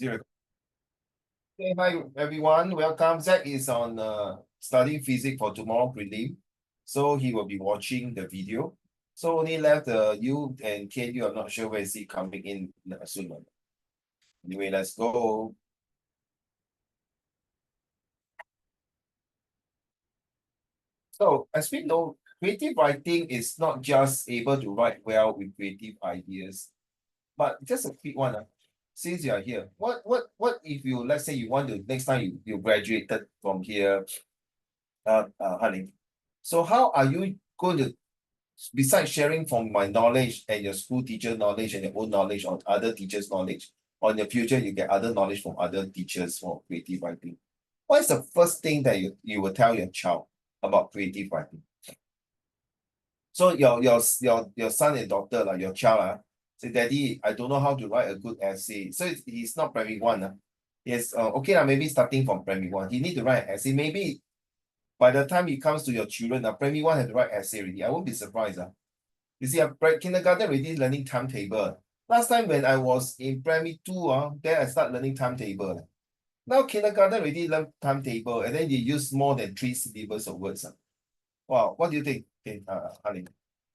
Zero. Okay, hi everyone. Welcome. Zach is on studying physics for tomorrow prelim. So he will be watching the video. So only left you and Kate, you are not sure where is he coming in soon. Anyway, let's go. So as we know, creative writing is not just able to write well with creative ideas, but just a quick one. Since you are here, what if you, let's say you want to, next time you graduated from here, honey. So how are you going to, besides sharing from my knowledge and your school teacher knowledge and your own knowledge on other teachers' knowledge, on your future you get other knowledge from other teachers for creative writing. What is the first thing that you will tell your child about creative writing? So your son and daughter, like your child, say, Daddy, I don't know how to write a good essay. So he's not primary one. Yes, okay, maybe starting from primary one. He need to write an essay. Maybe by the time it comes to your children, primary one have to write essay already. I won't be surprised. You see, kindergarten already learning timetable. Last time when I was in primary two, then I start learning timetable. Now kindergarten already learn timetable, and then they use more than 3 syllables of words. Wow, what do you think, Ali?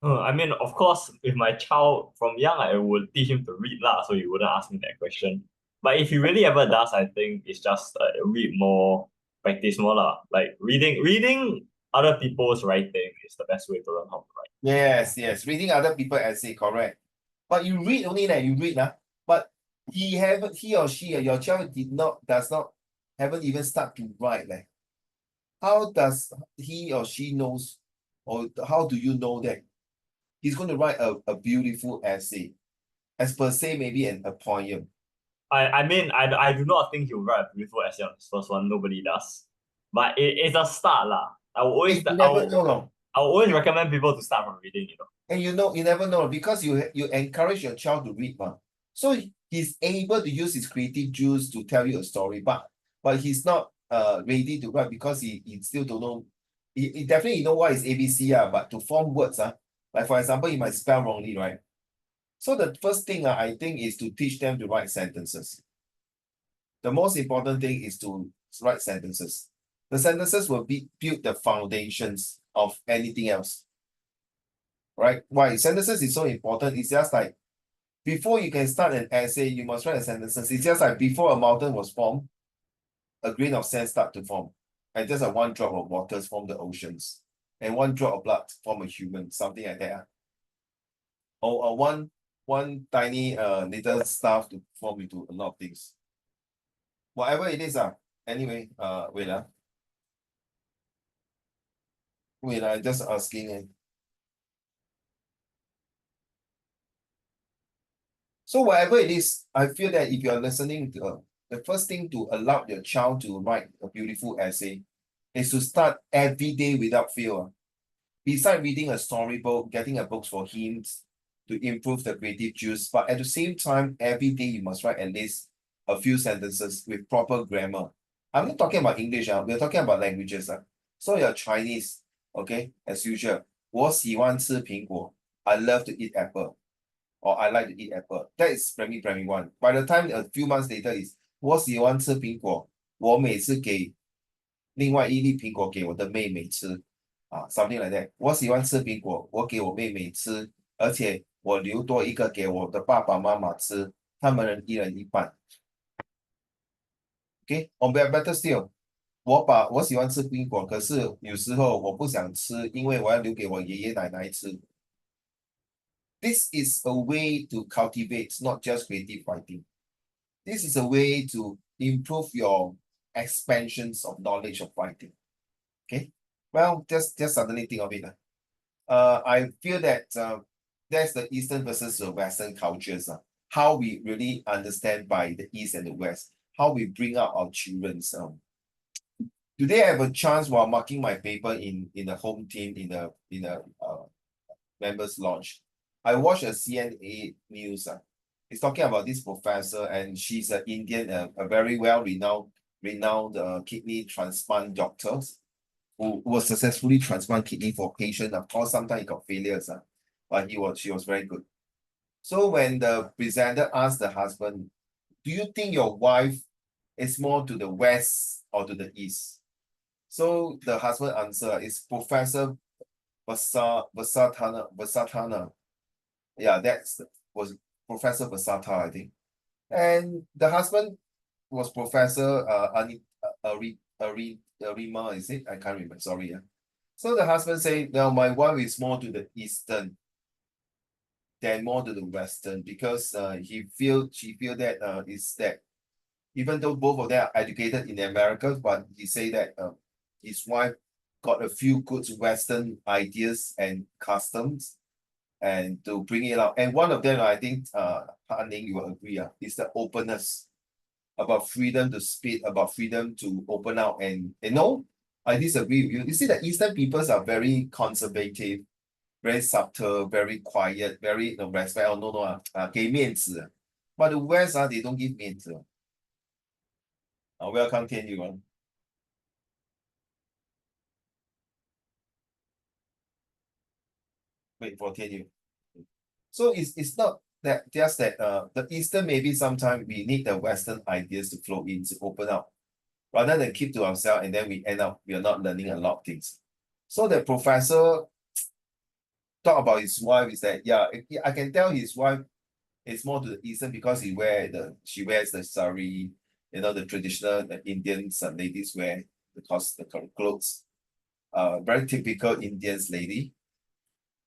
I mean, of course, with my child from young, I would teach him to read lah, so he wouldn't ask me that question. But if he really ever does, I think it's just read more, practice more lah. Like reading other people's writing is the best way to learn how to write. Yes, reading other people essay, correct. But you read only that you read, but he or she, your child does not haven't even start to write. How does he or she knows, or how do you know that he's going to write a beautiful essay, as per se, maybe a poem? I mean, I do not think he'll write a beautiful essay on his first one. Nobody does. But it's a start lah. You never know, no. I will always recommend people to start from reading, And you never know, because you encourage your child to read, so he's able to use his creative juice to tell you a story, but he's not ready to write because he still don't know. He definitely know what is ABC, but to form words, like for example, he might spell wrongly, right? So the first thing, I think, is to teach them to write sentences. The most important thing is to write sentences. The sentences will build the foundations of anything else. Right? Why sentences is so important? It's just like before you can start an essay, you must write a sentences. It's just like before a mountain was formed, a grain of sand start to form, and just a one drop of waters form the oceans, and one drop of blood form a human, something like that. Or one tiny little stuff to form into a lot of things. Whatever it is, anyway, wait, just asking. So whatever it is, I feel that if you're listening to the first thing to allow your child to write a beautiful essay is to start every day without fail. Besides reading a storybook, getting a book for hints to improve the creative juice, but at the same time, every day you must write at least a few sentences with proper grammar. I'm not talking about English, we're talking about languages. So your Chinese, okay, as usual. 我喜欢吃苹果. I love to eat apple. Or I like to eat apple. That is primary one. By the time a few months later is 我喜欢吃苹果，我每次给另外一粒苹果给我的妹妹吃something like that。我喜欢吃苹果，我给我妹妹吃，而且我留多一个给我的爸爸妈妈吃，他们一人一半。Okay, or better still，我喜欢吃苹果，可是有时候我不想吃，因为我要留给我爷爷奶奶吃。This is a way to cultivate not just creative writing. This is a way to improve your expansions of knowledge of writing. Okay, well, just suddenly think of it. I feel that that's the Eastern versus the Western cultures. How we really understand by the East and the West. How we bring up our children. Today I have a chance while marking my paper in the home team in a members launch. I watched a CNA news. It's talking about this professor, and she's an Indian, a very renowned kidney transplant doctor who was successfully transplant kidney for patient. Of course, sometimes he got failures, but she was very good. So when the presenter asked the husband, do you think your wife is more to the west or to the east? So the husband answer is Professor Vasatana. Yeah, was Professor Vasata, I think. And the husband was Professor Arima, is it? I can't remember. Sorry. Yeah. So the husband said, "Now my wife is more to the eastern than more to the western because she feel that is that even though both of them are educated in America, but he say that his wife got a few good Western ideas and customs and to bring it out. And one of them, I think, Han Ning, you will agree, is the openness about freedom to speak, about freedom to open out. And I disagree with you. You see, the Eastern peoples are very conservative, very subtle, very quiet, very respect. Oh, no, 给面子. But the West, they don't give 面子. Welcome, Tian Yu. Wait for Tian Yu. So it's not that just that the Eastern maybe sometimes we need the Western ideas to flow in to open up rather than keep to ourselves and then we end up we are not learning a lot of things. So the professor talk about his wife is that I can tell his wife is more to the Eastern because she wears the sari, the traditional Indians ladies wear the clothes. Very typical Indians lady.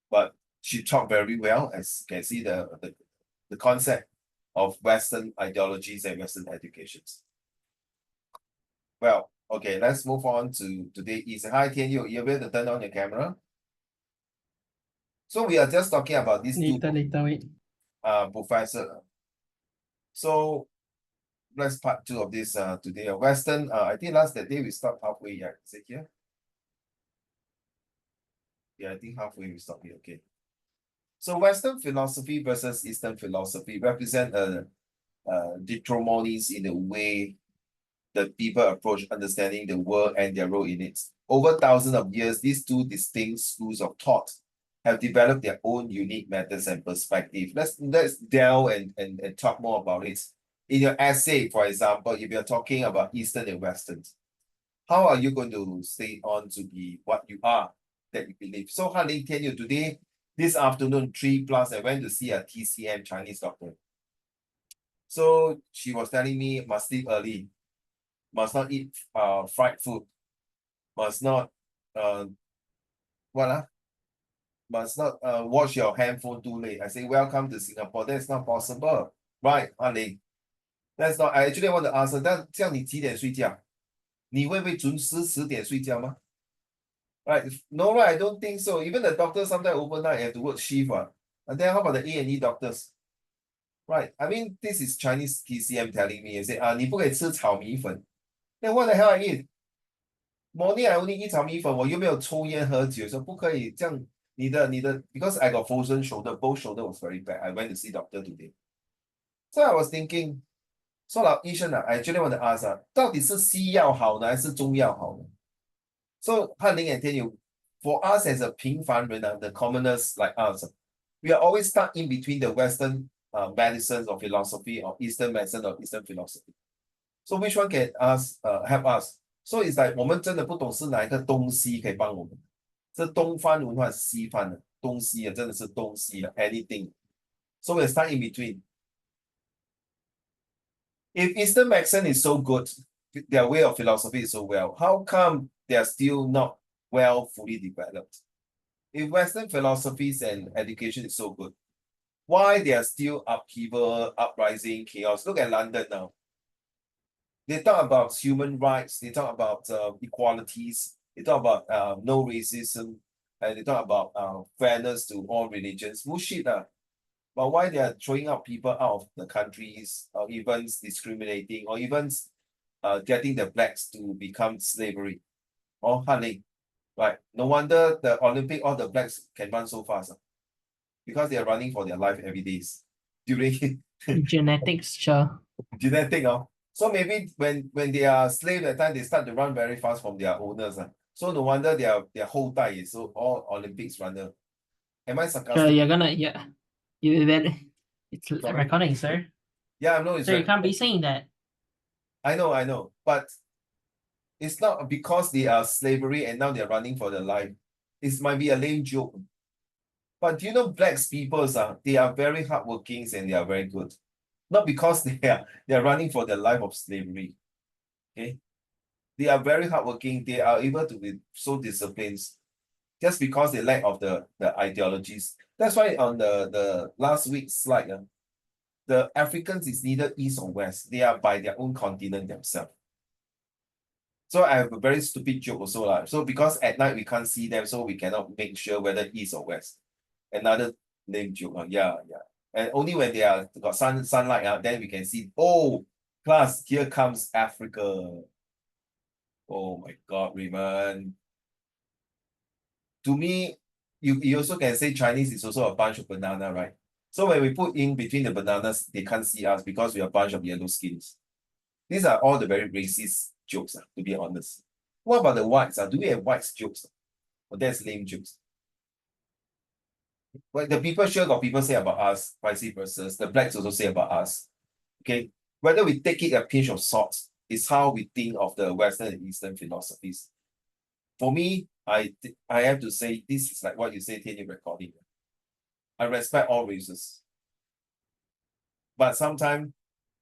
But she talked very well, as you can see the concept of Western ideologies and Western educations. Well, okay, let's move on to today. Hi, Tian Yu, you able to turn on your camera? So we are just talking about these two Wait. professor. So let's part two of this today. Western, I think last that day we stopped halfway. Yeah, is it here? Yeah, I think halfway we stopped here. Okay. So Western philosophy versus Eastern philosophy represent dichotomies in the way that people approach understanding the world and their role in it. Over thousands of years, these two distinct schools of thought have developed their own unique methods and perspective. Let's delve and talk more about it. In your essay, for example, if you're talking about Eastern and Western, how are you going to stay on to be what you are that you believe? So Han Ling Tian Yu, today, this afternoon, 3+, I went to see a TCM Chinese doctor. So she was telling me must sleep early, must not eat fried food, must not must not watch your handphone too late. I say, welcome to Singapore. That's not possible. Right, Han Ling. That's not, I actually want to ask her, 但这样你几点睡觉？你会不会准时10点睡觉吗？ Right, no, right, I don't think so. Even the doctors sometimes overnight have to work shift. And then how about the A&E doctors? Right, I mean, this is Chinese TCM telling me, say, 你不可以吃炒米粉. Then what the hell I eat? Morning I only eat 炒米粉，我又没有抽烟喝酒，说不可以这样。because I got frozen shoulder, both shoulder was very bad. I went to see doctor today. So I was thinking, 说老医生I actually want to ask 到底是西药好呢，还是中药好呢？ So Han Ling and Tian Yu, for us as a 平凡人the commoners like us, we are always stuck in between the Western medicines or philosophy or Eastern medicine or Eastern philosophy. So which one can help us? So it's like 我们真的不懂是哪一个东西可以帮我们。这东方文化是西方的东西真的是东西anything. So we're stuck in between. If Eastern medicine is so good, their way of philosophy is so well, how come they are still not well fully developed? If Western philosophies and education is so good, why they are still upheaval, uprising, chaos? Look at London now. They talk about human rights, they talk about equalities, they talk about no racism, and they talk about fairness to all religions. Bullshit. But why they are throwing out people out of the countries, or even discriminating, or even getting the blacks to become slavery? Oh, Han Ling, right? No wonder the Olympic, all the blacks can run so fast. Because they are running for their life every day. During Genetics, sure. genetic, so maybe when they are slave that time, they start to run very fast from their owners. So no wonder their whole die is so all Olympics runner. Am I sarcastic? Sure, you better. It's Sorry? recording, sir. Yeah, I know it's So you very, can't be saying that. I know, but it's not because they are slavery and now they're running for their life. It might be a lame joke. But you know, blacks people they are very hardworking and they are very good. Not because they are running for their life of slavery. Okay. They are very hardworking. They are able to be so disciplined just because they lack of the ideologies. That's why on the last week's slide, the Africans is neither east or west. They are by their own continent themselves. So I have a very stupid joke also lah. So because at night we can't see them, so we cannot make sure whether east or west. Another lame joke. Yeah. And only when they are got sunlight, then we can see, oh, class, here comes Africa. Oh my God, Raymond. To me, you also can say Chinese is also a bunch of banana, right? So when we put in between the bananas, they can't see us because we are a bunch of yellow skins. These are all the very racist jokes, to be honest. What about the whites? Do we have whites jokes? Or that's lame jokes. Well, the people sure got people say about us, vice versa. The blacks also say about us. Okay. Whether we take it a pinch of salt is how we think of the Western and Eastern philosophies. For me, I have to say this is like what you say, Tianyu recording. I respect all races. But sometimes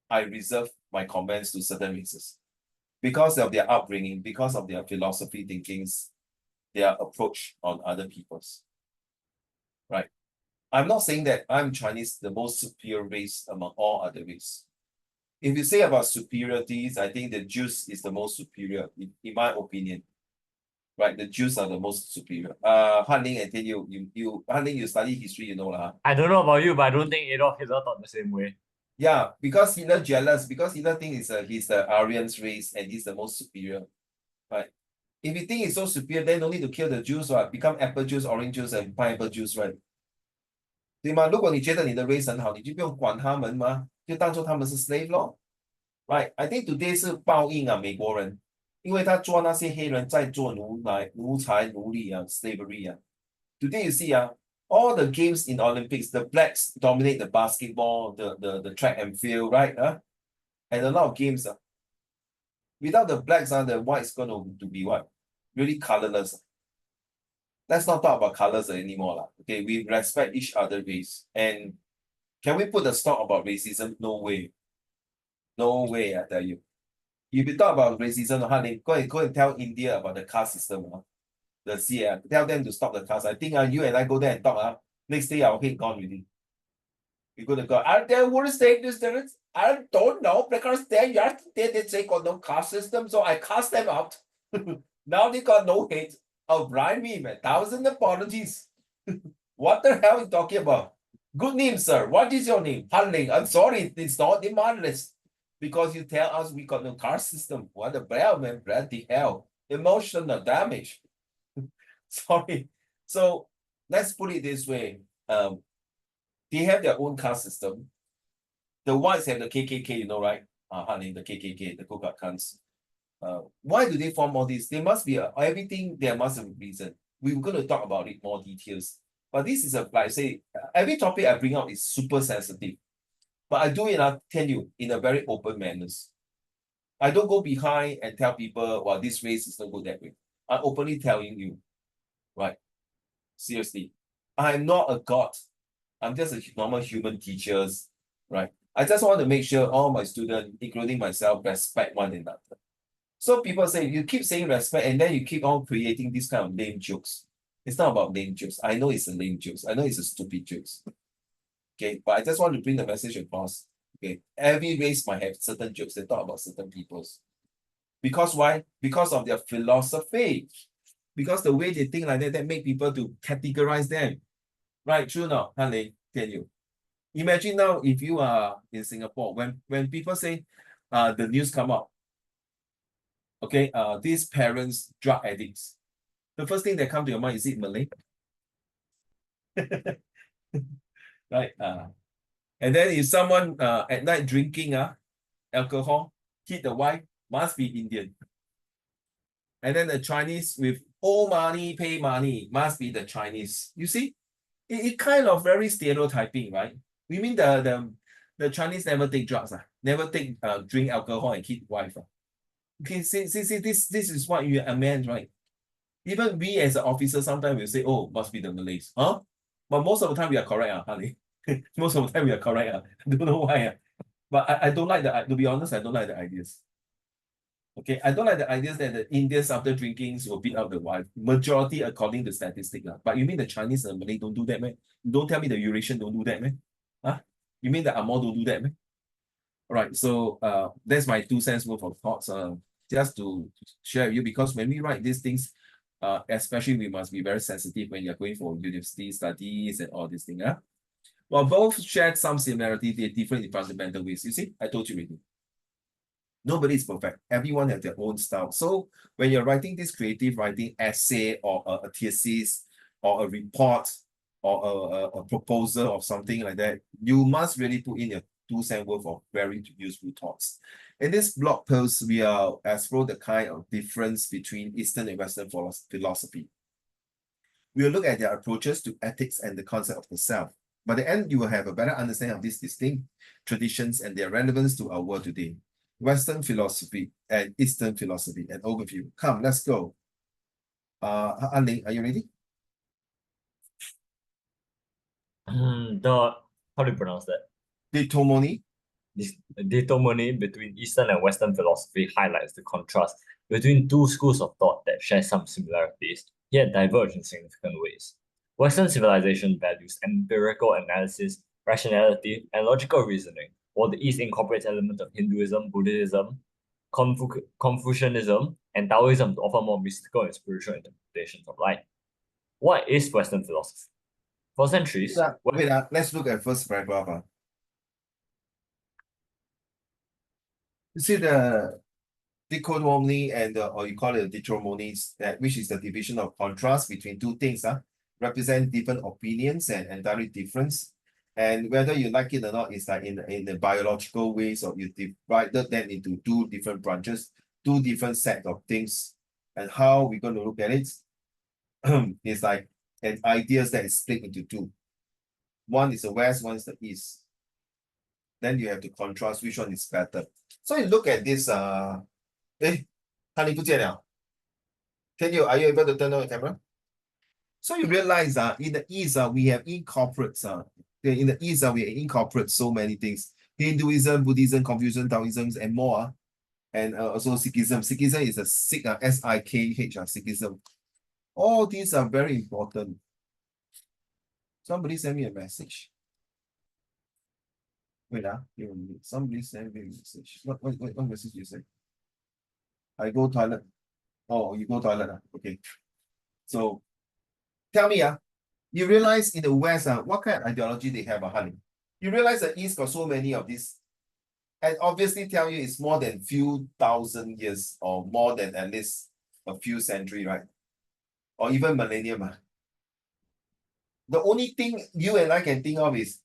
I reserve my comments to certain races. Because of their upbringing, because of their philosophy thinkings, their approach on other people's. Right. I'm not saying that I'm Chinese, the most superior race among all other races. If you say about superiorities, I think the Jews is the most superior, in my opinion. Right, the Jews are the most superior. Han Ling and Tian you Han Ling, you study history, you know lah. I don't know about you, but I don't think Adolf Hitler thought the same way. Yeah, because Hitler jealous, because Hitler thinks he's the Aryan's race and he's the most superior. Right. If you think he's so superior, then no need to kill the Jews, right? Become apple juice, orange juice, and pineapple juice, right? 对吗？如果你觉得你的 race 很好，你就不用管他们嘛，就当做他们是 slave 咯。Right, I think today 是报应啊，美国人，因为他抓那些黑人在做奴才、奴隶啊 ，slavery 啊。Today you see all the games in Olympics, the blacks dominate the basketball, the track and field, right? And a lot of games. Without the blacks, the whites going to be what? Really colorless. Let's not talk about colors anymore. Lah. Okay, we respect each other race. And can we put a stop about racism? No way. No way, I tell you. If you talk about racism, go and tell India about the caste system. The CA, tell them to stop the caste. I think you and I go there and talk. Next day our head gone already. We're gonna go, are there worse dangerous? I don't know, because they say got no caste system, so I cast them out. Now they got no hate. Oh, bribe me, man. 1,000 apologies. What the hell are you talking about? Good name, sir. What is your name? Han Ling. I'm sorry, it's not in my list. Because you tell us we got no caste system. What the hell, man? Bloody hell. Emotional damage. Sorry. So let's put it this way. They have their own caste system. The whites have the KKK, you know, right? Han Ling, the KKK, the Ku Klux Klans. Why do they form all this? There must be everything. There must have a reason. We're going to talk about it more details. But this is like I say, every topic I bring out is super sensitive. But I do it, I tell you, in a very open manner. I don't go behind and tell people, well, this race is not good that way. I'm openly telling you, right? Seriously, I'm not a god. I'm just a normal human teacher, right? I just want to make sure all my students, including myself, respect one another. So people say, you keep saying respect and then you keep on creating these kind of lame jokes. It's not about lame jokes. I know it's a lame jokes. I know it's a stupid jokes. Okay, but I just want to bring the message across. Okay, every race might have certain jokes they talk about certain peoples. Because why? Because of their philosophy. Because the way they think like that make people to categorize them. Right, true now, Han Ling, tell you. Imagine now if you are in Singapore, when people say the news come out, okay, these parents drug addicts. The first thing that come to your mind, is it Malay? Right? And then if someone at night drinking alcohol, hit the wife, must be Indian. And then the Chinese with owe money, pay money, must be the Chinese. You see, it kind of very stereotyping, right? We mean The Chinese never take drugs, never take drink alcohol and keep wife. Okay, see, this is what you amend, right? Even we as an officer sometimes will say, oh, must be the Malays. Huh? But most of the time we are correct, honey. Most of the time we are correct. I don't know why. But I don't like to be honest, I don't like the ideas. Okay, I don't like the ideas that the Indians after drinking will beat up the wife. Majority according to statistics. But you mean the Chinese and Malay don't do that, man? Don't tell me the Eurasian don't do that, man. Huh? You mean the Amor don't do that, man? All right, so that's my 2 cents worth of thoughts. Just to share with you, because when we write these things, especially we must be very sensitive when you're going for university studies and all these things. Well, both shared some similarity, they're different in fundamental ways. You see, I told you already. Nobody is perfect. Everyone has their own style. So when you're writing this creative writing essay or a thesis or a report or a proposal or something like that, you must really put in your 2 cents worth of very useful thoughts. In this blog post, we are explore the kind of difference between Eastern and Western philosophy. We'll look at their approaches to ethics and the concept of the self. By the end, you will have a better understanding of these distinct traditions and their relevance to our world today. Western philosophy and Eastern philosophy, an overview. Come, let's go. Anling, are you ready? How do you pronounce that? Ditomony. This dichotomy between Eastern and Western philosophy highlights the contrast between two schools of thought that share some similarities, yet diverge in significant ways. Western civilization values empirical analysis, rationality, and logical reasoning, while the East incorporates elements of Hinduism, Buddhism, Confucianism, and Taoism to offer more mystical and spiritual interpretations of life. What is Western philosophy? For centuries, Wait, let's look at first paragraph. You see the dichotomy and or you call it dichomonies, which is the division of contrast between two things, represent different opinions and entirely difference. And whether you like it or not, it's like in the biological ways, or you divided them into two different branches, two different set of things. And how we're going to look at it is like an ideas that is split into two. One is the West, one is the East. Then you have to contrast which one is better. So you look at this, are you able to turn on the camera? So you realize in the East, we have incorporates. In the East, we incorporate so many things. Hinduism, Buddhism, Confucianism, Taoism, and more. And also Sikhism. Sikhism is a Sikh, S-I-K-H, Sikhism. All these are very important. Somebody send me a message. Wait, somebody send me a message. What message you say? I go toilet. Oh, you go toilet. Okay. So tell me, you realize in the West, what kind of ideology they have, honey? You realize the East got so many of these, and obviously tell you it's more than few thousand years or more than at least a few centuries, right? Or even millennium. The only thing you and I can think of is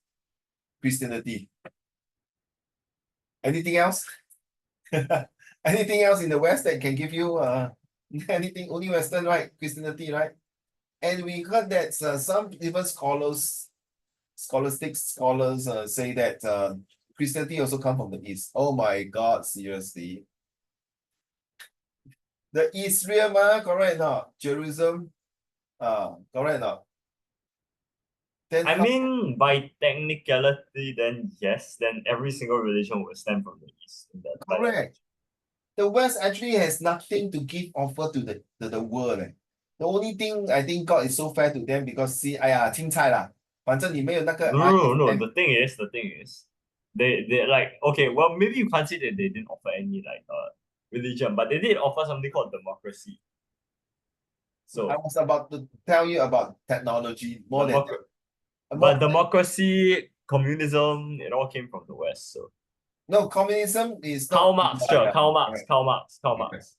Christianity. Anything else? Anything else in the West that can give you anything? Only Western, right? Christianity, right? And we heard that some even scholars say that Christianity also come from the East. Oh my God, seriously. The Israel, correct or not? Jerusalem, correct or not? Then I mean, by technicality, then yes, then every single religion will stem from the East. Correct. The West actually has nothing to give offer to the world. The only thing I think God is so fair to them because see, 哎呀，青菜啦，反正你没有那个 No. The thing is, they like okay. Well, maybe you can't say that they didn't offer any like religion, but they did offer something called democracy. So I was about to tell you about technology more than but democracy, communism, it all came from the West. So no, communism is not. Karl Marx, sure, Karl Marx.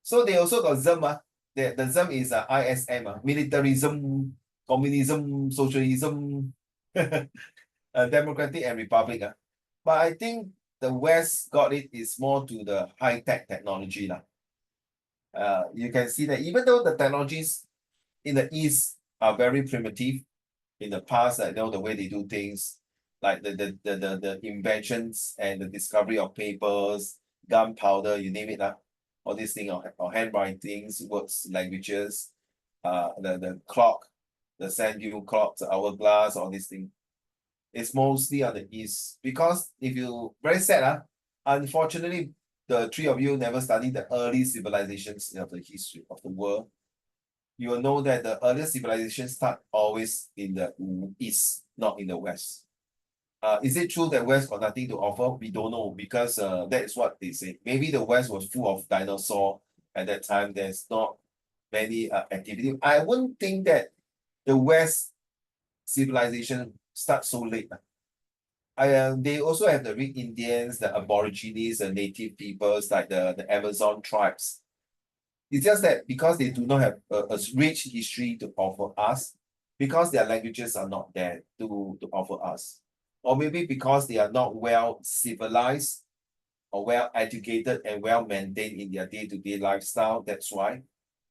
So they also got ZEM. The ZEM is ISM, militarism, communism, socialism, democratic and republic. But I think the West got it is more to the high-tech technology. You can see that even though the technologies in the East are very primitive in the past, I know the way they do things, like the inventions and the discovery of papers, gunpowder, you name it, all these things, or handwritings, words, languages, the clock, the sand dune clock, the hourglass, all these things. It's mostly on the east because if you very sad, unfortunately, the three of you never studied the early civilizations of the history of the world. You will know that the earliest civilizations start always in the east, not in the west. Is it true that West got nothing to offer? We don't know because that is what they say. Maybe the West was full of dinosaur at that time. There's not many activity. I wouldn't think that the West civilization starts so late. They also have the Red Indians, the Aborigines, the native peoples like the Amazon tribes. It's just that because they do not have a rich history to offer us, because their languages are not there to offer us, or maybe because they are not well civilized or well educated and well maintained in their day-to-day lifestyle. That's why.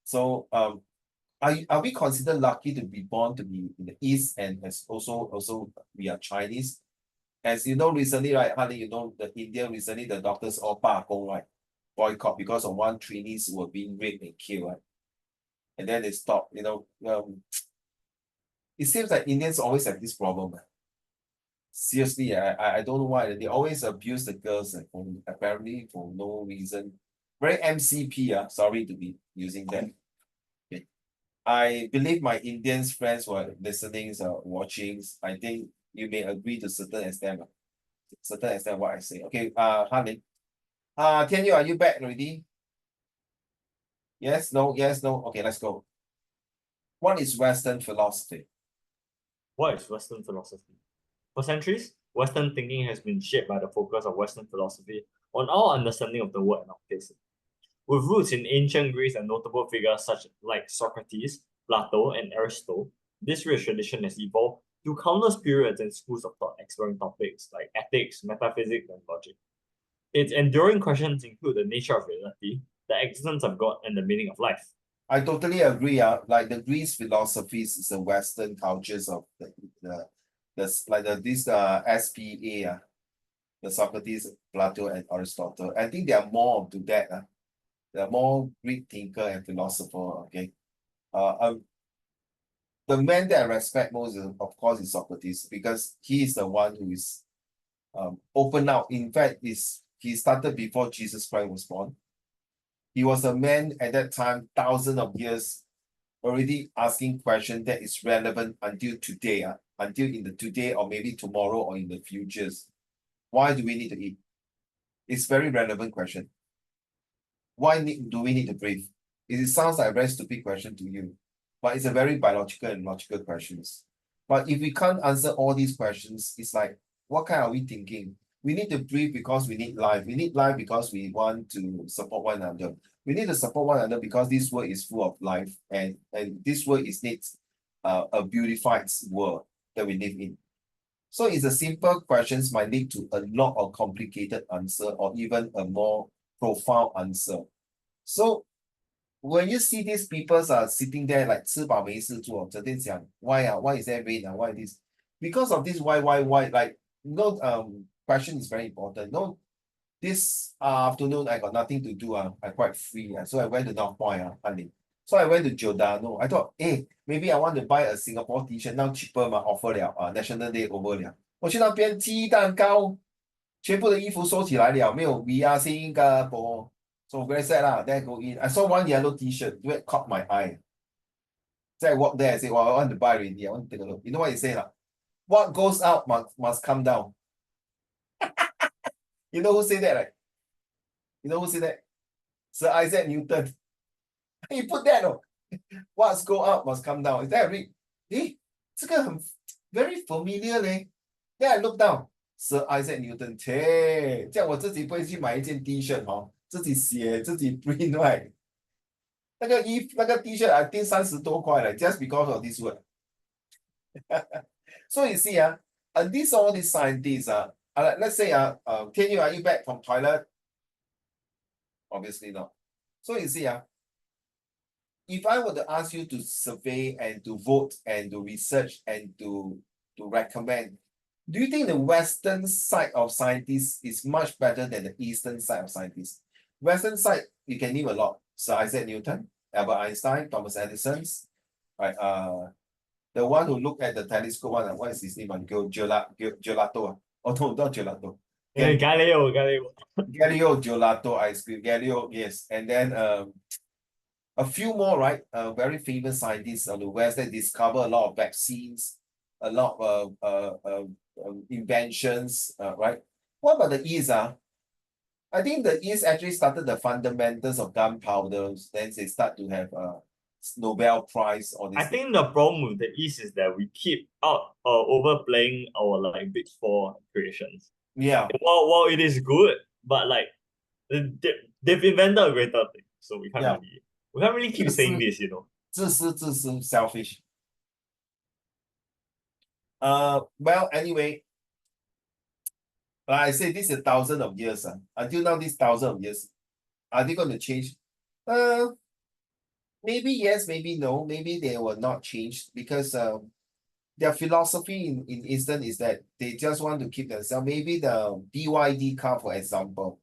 So are we considered lucky to be born to be in the East and as also we are Chinese? As you know, recently, right, honey, you know, the India recently, the doctors all 罢工, right? Boycott because of one trainees were being raped and killed, right? And then they stopped, it seems like Indians always have this problem. Seriously, I don't know why. They always abuse the girls apparently for no reason. Very MCP, sorry to be using that. Okay. I believe my Indians friends who are listening, watching, I think you may agree to certain extent what I say. Okay, Hanlin. Tianyu, are you back already? Yes, no, yes, no. Okay, let's go. What is Western philosophy? What is Western philosophy? For centuries, Western thinking has been shaped by the focus of Western philosophy on our understanding of the world and our place. With roots in ancient Greece and notable figures such like Socrates, Plato, and Aristotle, this rich tradition has evolved through countless periods and schools of thought exploring topics like ethics, metaphysics, and logic. Its enduring questions include the nature of reality, the existence of God, and the meaning of life. I totally agree. Like the Greece philosophies is the Western cultures of this SPA, the Socrates, Plato, and Aristotle. I think they are more to that. They are more Greek thinker and philosopher. Okay. The man that I respect most, of course, is Socrates because he is the one who is open out. In fact, he started before Jesus Christ was born. He was a man at that time, thousands of years, already asking questions that is relevant until today, until in the today or maybe tomorrow or in the futures. Why do we need to eat? It's very relevant question. Why do we need to breathe? It sounds like a very stupid question to you, but it's a very biological and logical questions. But if we can't answer all these questions, it's like, what kind are we thinking? We need to breathe because we need life. We need life because we want to support one another. We need to support one another because this world is full of life and this world needs a beautified world that we live in. So it's a simple questions might lead to a lot of complicated answer or even a more profound answer. So when you see these people are sitting there like 吃饱没事做, 整天想 why is there rain, why this? Because of this why, like question is very important. This afternoon I got nothing to do. I quite free. So I went to North Point, honey. So I went to Giordano. I thought, maybe I want to buy a Singapore t-shirt. Now cheaper offer National Day over 了。我去那边鸡蛋糕，全部的衣服收起来了，没有 We are Singapore. So very sad lah. Then I go in. I saw one yellow t-shirt. It caught my eye. So I walk there. I say, well, I want to buy already. I want to take a look. You know what he say lah? What goes out must come down. You know who say that, right? You know who say that? Sir Isaac Newton. He put that, no. What's go up must come down. Is that a read? It's very familiar leh. Then I look down. Sir Isaac Newton. 切，这样我自己不会去买一件 T-shirt 自己写自己 print right。那个T-shirt I think 30多块 了 ，just because of this word. So you see, and all these scientists, let's say, Tianyu, are you back from toilet? Obviously not. So you see, if I were to ask you to survey and to vote and to research and to recommend Do you think the Western side of scientists is much better than the Eastern side of scientists? Western side, you can name a lot. Sir Isaac Newton, Albert Einstein, Thomas Edison, right? The one who looked at the telescope one, what is his name? Gelato. Oh no, not Gelato. Galileo. Galileo Gelato ice cream. Galileo, yes. And then a few more, right? Very famous scientists on the West that discover a lot of vaccines, a lot of inventions, right? What about the East? I think the East actually started the fundamentals of gunpowder. Then they start to have Nobel Prize or this. I think the problem with the East is that we keep overplaying our like big four creations. Yeah. While it is good, but like they've invented a greater thing, so we can't really keep saying this, you know. 自私 selfish. Well, anyway, like I say, this is 1,000 of years. Until now, this 1,000 of years, are they going to change? Maybe yes, maybe no. Maybe they will not change because their philosophy in Eastern is that they just want to keep themselves. Maybe the BYD car, for example,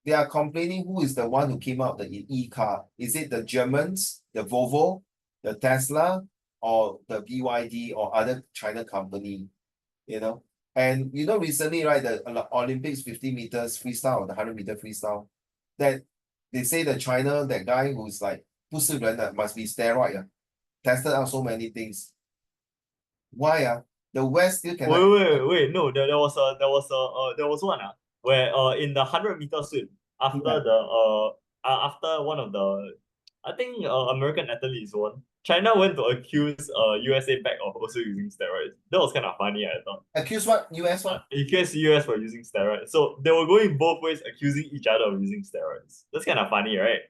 they are complaining who is the one who came out the e-car. Is it the Germans, the Volvo, the Tesla, or the BYD or other China company? You know, and you know recently, right, the Olympics 50 meters freestyle or the 100-meter freestyle, that they say that China, that guy who's like 不是人 must be steroid, tested out so many things. Why? The West still cannot. Wait, no, there was one where in the 100-meter swim after one of the, I think American athletes won. China went to accuse USA back of also using steroids. That was kind of funny, I thought. Accuse what? US what? Accuse US for using steroids. So they were going both ways, accusing each other of using steroids. That's kind of funny, right?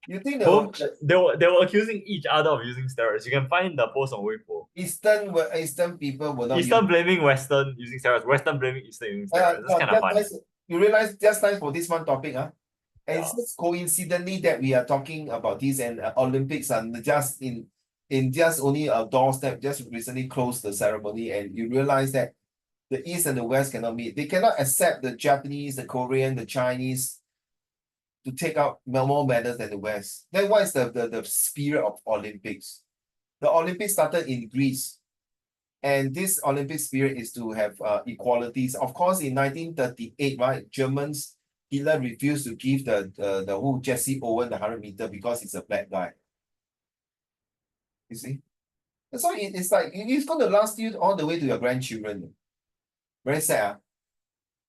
You think they were accusing each other of using steroids. You can find the post on Weibo. Eastern people will not Eastern blaming Western using steroids. Western blaming Eastern using steroids. That's kind of funny. You realize just nice for this one topic, and Yeah. it's just coincidentally that we are talking about this and Olympics and just in just only a doorstep, just recently closed the ceremony, and you realize that the East and the West cannot meet. They cannot accept the Japanese, the Korean, the Chinese to take out more medals than the West. Then what is the spirit of Olympics? The Olympics started in Greece. And this Olympic spirit is to have equalities. Of course, in 1938, right, Germans, Hitler refused to give the who Jesse Owen the 100-meter because he's a black guy. You see? That's why it's like it's going to last you all the way to your grandchildren. Very sad.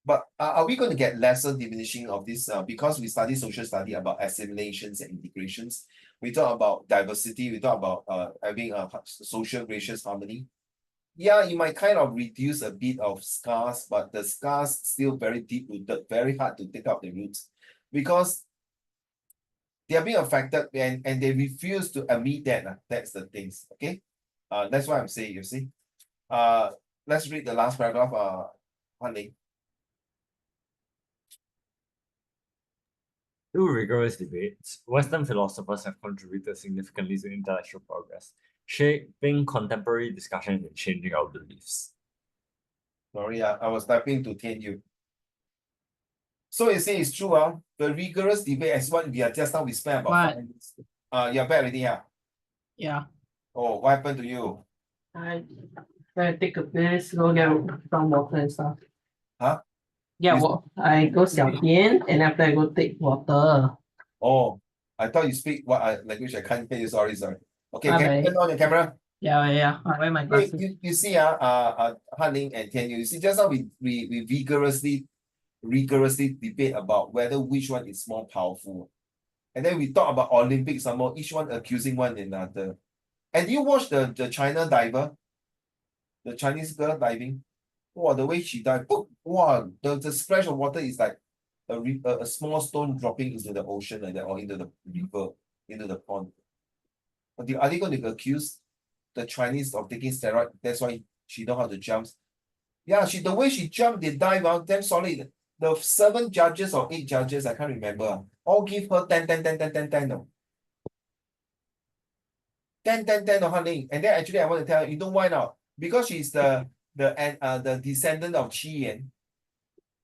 But are we going to get lesser diminishing of this because we study social study about assimilations and integrations? We talk about diversity. We talk about having a social gracious harmony. Yeah, it might kind of reduce a bit of scars, but the scars still very deep rooted, very hard to take out the roots because they are being affected and they refuse to admit that. That's the things. Okay. That's what I'm saying, you see. Let's read the last paragraph, Han Ling. Through rigorous debates, Western philosophers have contributed significantly to intellectual progress, shaping contemporary discussion and changing our beliefs. Sorry, I was typing to tell you. So you say it's true, the rigorous debate as what we are just now we spent about What? 5 minutes. You're back already, Yeah. Oh, what happened to you? I take a piss, go get some water and stuff. Huh? Yeah, You- I go 小便 and after I go take water. Oh, I thought you speak what language I can't hear you. Sorry. Okay, My can you bad. turn on your camera? Yeah. I wear my Hey, glasses. you see, Han Ling and Tian Yu, you see, just now we rigorously debate about whether which one is more powerful. And then we talk about Olympics some more, each one accusing one another. And you watch the China diver, the Chinese girl diving? Wow, the way she dived, wow, the splash of water is like a small stone dropping into the ocean like that, or into the river, into the pond. But are they going to accuse the Chinese of taking steroid? That's why she know how to jump. Yeah, the way she jumped, they dive out, damn solid. The 7 judges or 8 judges, I can't remember, all give her 10, 10, 10, 10, 10, 10. No. 10, 10, 10 Han Ling. And then actually I want to tell you, know why now? Because she's the the descendant of Qi Yan.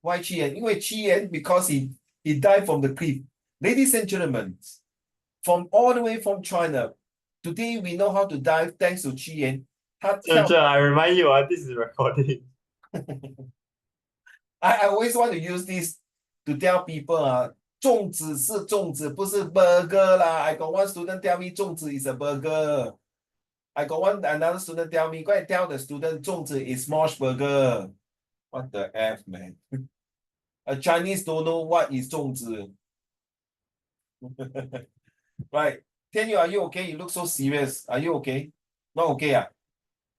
Why Qi Yan? 因为 Qi Yan, because he died from the cliff. Ladies and gentlemen, from all the way from China, today we know how to dive thanks to Qi Yan. 他跳 I remind you, this is recording. I always want to use this to tell people 粽子是粽子，不是 burger 啦。I got one student tell me 粽子 is a burger. I got another student tell me, go and tell the student 粽子 is smosh burger. What the F, man? A Chinese don't know what is 粽子. Right. Tianyu, are you okay? You look so serious. Are you okay? Not okay, ah?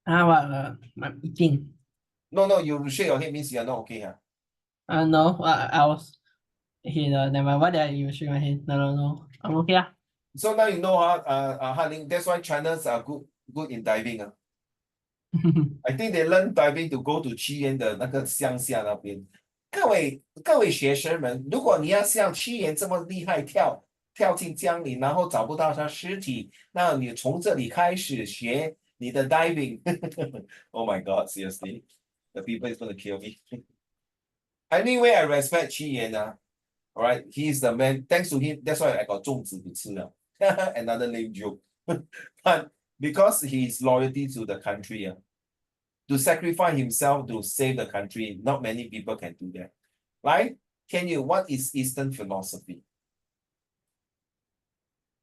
What? I'm eating. No, you shake your head means you are not okay, ah? No, I was. Okay, never mind. Why did you shake my head? No. I'm okay. So now you know, Haling, that's why China's are good in diving. I think they learn diving to go to 屈原的那个乡下那边。各位学生们，如果你要像屈原这么厉害跳进江里，然后找不到他尸体，那你从这里开始学你的 diving。Oh my God, seriously, the people is gonna kill me. Anyway, I respect 屈原啊。All right, he is the man. Thanks to him, that's why I got 粽子to吃了。Another lame joke. But because his loyalty to the country, to sacrifice himself to save the country, not many people can do that. Right? What is Eastern philosophy?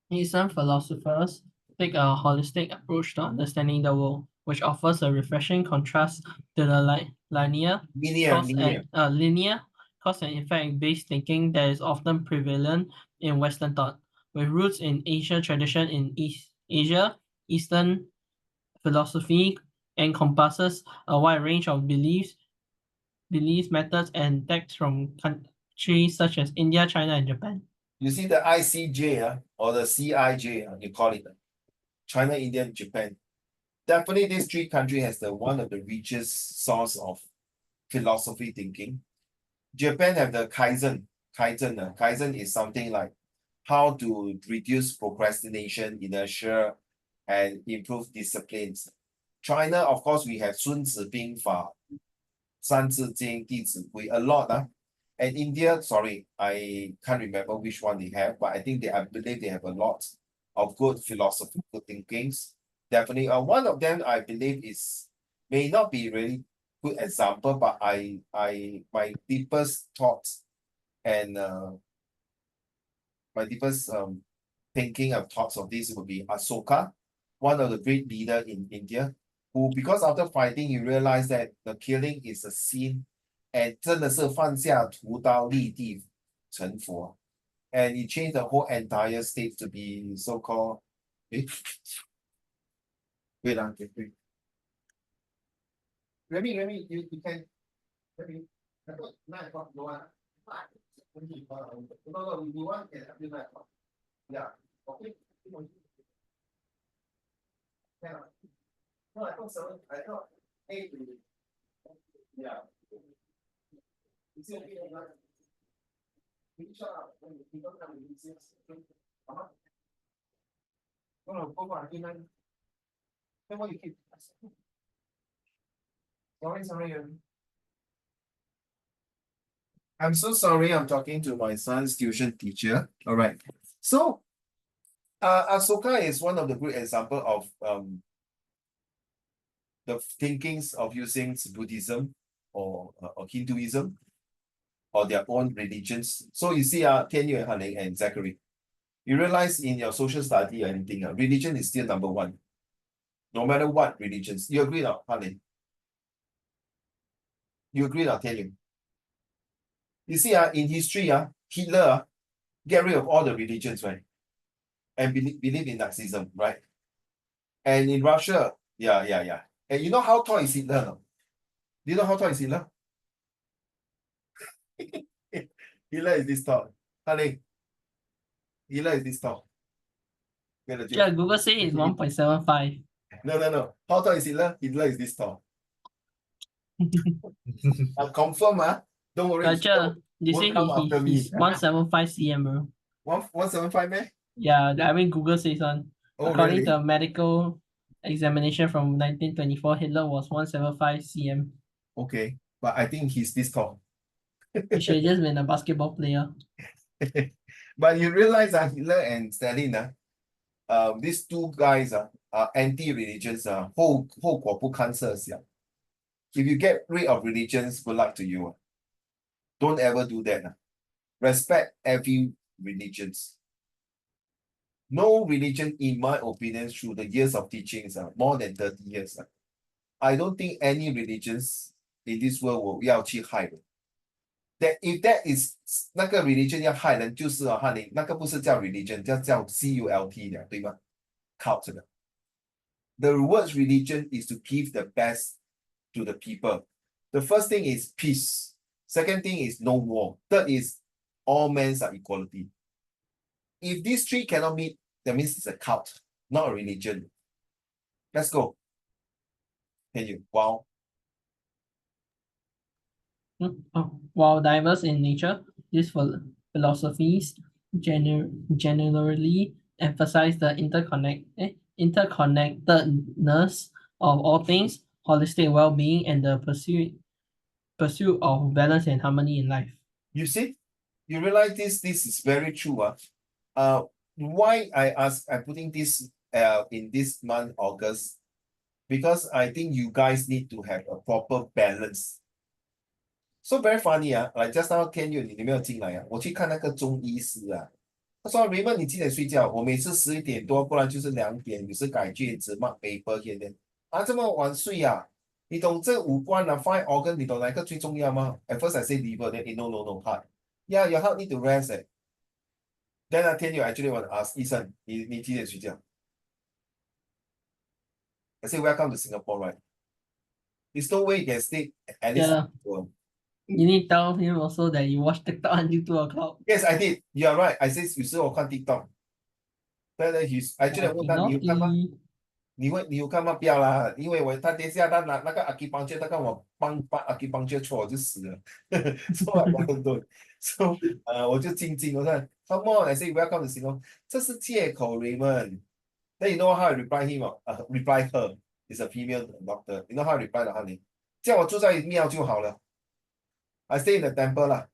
Eastern philosophers take a holistic approach to understanding the world, which offers a refreshing contrast to the linear cause and effect based thinking that is often prevalent in Western thought. With roots in Asian tradition in East Asia, Eastern philosophy encompasses a wide range of beliefs, methods, and texts from countries such as India, China, and Japan. You see the ICJ or the CIJ, you call it China, India, Japan. Definitely these three countries has one of the richest source of philosophy thinking. Japan have the Kaizen. Kaizen is something like how to reduce procrastination, inertia, and improve disciplines. China, of course, we have 孙子兵法, 三字经, 弟子规, a lot. And India, sorry, I can't remember which one they have, but I believe they have a lot of good philosophical thinkings. Definitely, one of them I believe may not be really good example, but my deepest thoughts and my deepest thinking of thoughts of this would be Ashoka, one of the great leader in India, who because after fighting, he realized that the killing is a sin, and 真的是放下屠刀立地成佛, and he changed the whole entire state to be so-called. Wait, wait. Remy, you can. Remy, I thought 9 o'clock. No, we want can until 9 o'clock. Yeah. Okay. Yeah. No, I thought 7. I thought 8. Yeah. Is it okay? Shut up. You don't have to use it. No, go on. Then what you keep? Sorry. I'm so sorry. I'm talking to my son's tuition teacher. All right. So, Ashoka is one of the good example of the thinkings of using Buddhism or Hinduism or their own religions. So you see, Tianyu and Haning and Zachary, you realize in your social study or anything, religion is still number one. No matter what religions. You agree now, Haning? You agree now, Tianyu? You see, in history, Hitler get rid of all the religions, right? And believe in Nazism, right? And in Russia, yeah. And you know how tall is Hitler? No? Do you know how tall is Hitler? Hitler is this tall. Honey, Hitler is this tall. Yeah, Google say it's 1.75. No. How tall is Hitler? Hitler is this tall. Confirm, don't worry. They say he's 175 cm, bro. 175, man? Yeah, I mean Google says one. Oh, According really? to medical examination from 1924, Hitler was 175 cm. Okay, but I think he's this tall. He should have just been a basketball player. But you realize that Hitler and Stalin, these two guys are anti-religions, 后果不堪设想. If you get rid of religions, good luck to you. Don't ever do that. Respect every religions. No religion, in my opinion, through the years of teachings, more than 30 years. I don't think any religions in this world will 要去害人. That if that is 那个 religion 要害人，就是害你，那个不是叫 religion，叫 cult 的，对吗？ Cult 的。The word religion is to give the best to the people. The first thing is peace. Second thing is no war. Third is all men are equality. If these three cannot meet, that means it's a cult, not a religion. Let's go. Can you? Wow. While diverse in nature, these philosophies generally emphasize the interconnectedness of all things, holistic well-being, and the pursuit of balance and harmony in life. You see, you realize this is very true. Why I'm putting this in this month, August, because I think you guys need to have a proper balance. So very funny like just now 你没有进来我去看那个中医师他说 Raymond 你几点睡觉？我每次11点多，不然就是2点，有时改卷子 mark paper 这么晚睡你懂这五官five organ 你懂哪个最重要吗？ At first I say liver, then no heart. Yeah, your heart need to rest. Then I actually want to ask 医生，你几点睡觉？ I say welcome to Singapore, right? There's no way you can sleep at least. Yeah. You need to tell him also that you watch TikTok until 2 o'clock. Yes, I did. You are right. I say 有时我看 TikTok. Then he's actually 问他你有看吗？你有看吗？不要啦，因为他等一下他拿那个 acupuncture， 他看我帮 acupuncture 错，我就死了。So I don't do. So 我就静静，我说 come on, I say welcome to Singapore. 这是借口 Raymond. Then you know how I reply him reply her. Is a female doctor. You know how I reply 的你叫我住在庙就好了。I stay in the temple 啦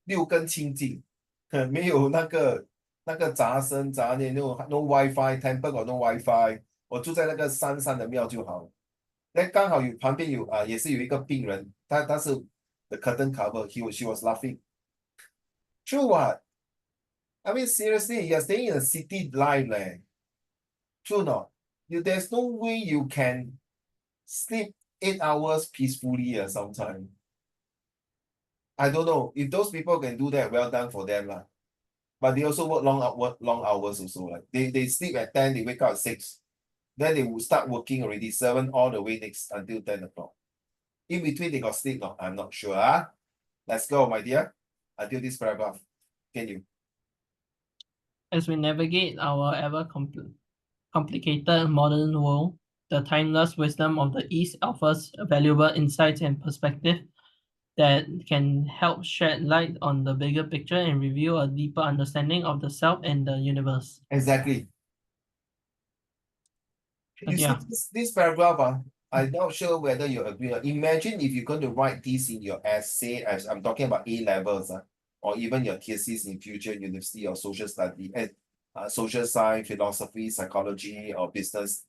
，6根清净，没有那个杂声杂念，no WiFi temple 有 no WiFi， 我住在那个山上的庙就好了。那刚好旁边也是有一个病人，他是 the curtain cover, she was laughing. True what? I mean seriously, you're staying in a city life True not? There's no way you can sleep 8 hours peacefully sometimes. I don't know if those people can do that. Well done for them But they also work long hours also. Like they sleep at 10, they wake up at 6. Then they will start working already 7 all the way until 10 o'clock. In between they got sleep. No, I'm not sure. Let's go, my dear. Until this paragraph. Can you? As we navigate our ever complicated modern world, the timeless wisdom of the East offers valuable insights and perspective that can help shed light on the bigger picture and reveal a deeper understanding of the self and the universe. Exactly. You Yeah. see this paragraph, I'm not sure whether you agree. Imagine if you're going to write this in your essay, as I'm talking about A levels, or even your thesis in future university or social study, and social science, philosophy, psychology, or business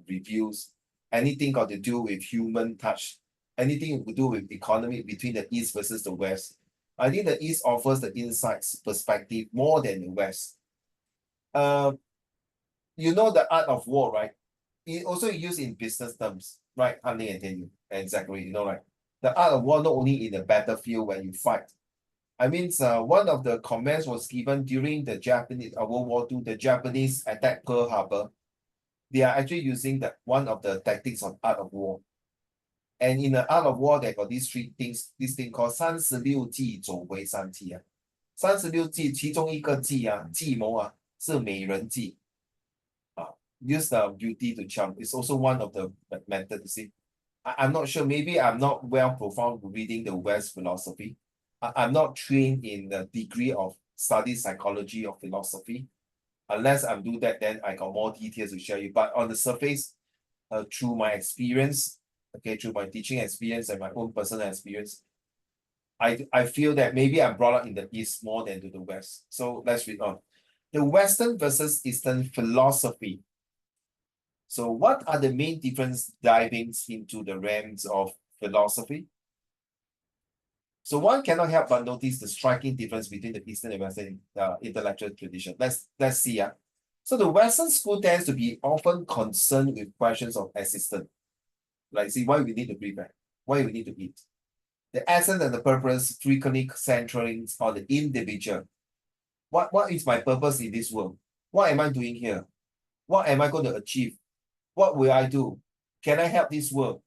reviews, anything got to do with human touch, anything to do with economy between the East versus the West. I think the East offers the insights, perspective more than the West. You know the art of war, right? It also used in business terms, right? Hanley and Tenyu and Zachary, you know, right? The art of war not only in the battlefield when you fight. I mean, one of the comments was given during the Japanese World War II, the Japanese attack Pearl Harbor. They are actually using one of the tactics of art of war. And in the art of war, they got these three things, this thing called 36计走为3计36计其中一个计计谋是美人计。Use the beauty to charm. It's also one of the methods. You see, I'm not sure. Maybe I'm not well profound reading the West philosophy. I'm not trained in the degree of study psychology or philosophy. Unless I'm do that, then I got more details to share you. But on the surface, through my experience, okay, through my teaching experience and my own personal experience, I feel that maybe I'm brought up in the East more than to the West. So let's read on. The Western versus Eastern philosophy. So what are the main difference diving into the realms of philosophy? So one cannot help but notice the striking difference between the Eastern and Western intellectual tradition. Let's see. So the Western school tends to be often concerned with questions of existence. Like, see, why we need to breathe, right? Why we need to eat. The essence and the purpose frequently centering on the individual. What is my purpose in this world? What am I doing here? What am I going to achieve? What will I do? Can I help this world?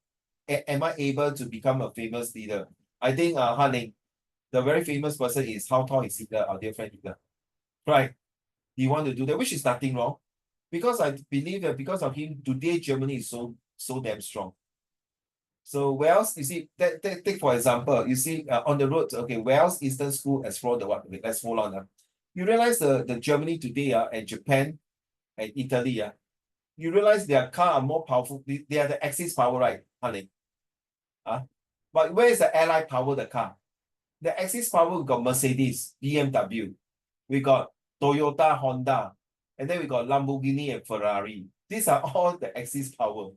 Am I able to become a famous leader? I think Han Ling, the very famous person is how tall is Hitler, our dear friend Hitler. Right? He want to do that, which is nothing wrong. Because I believe that because of him, today Germany is so damn strong. So Wales, you see, take for example, you see on the road, okay, Wales Eastern School explore the what? Okay, let's hold on. You realize the Germany today and Japan and Italy, you realize their car are more powerful. They are the Axis power, right, honey? But where is the Allied power, the car? The Axis power, we got Mercedes, BMW, we got Toyota, Honda, and then we got Lamborghini and Ferrari. These are all the Axis power.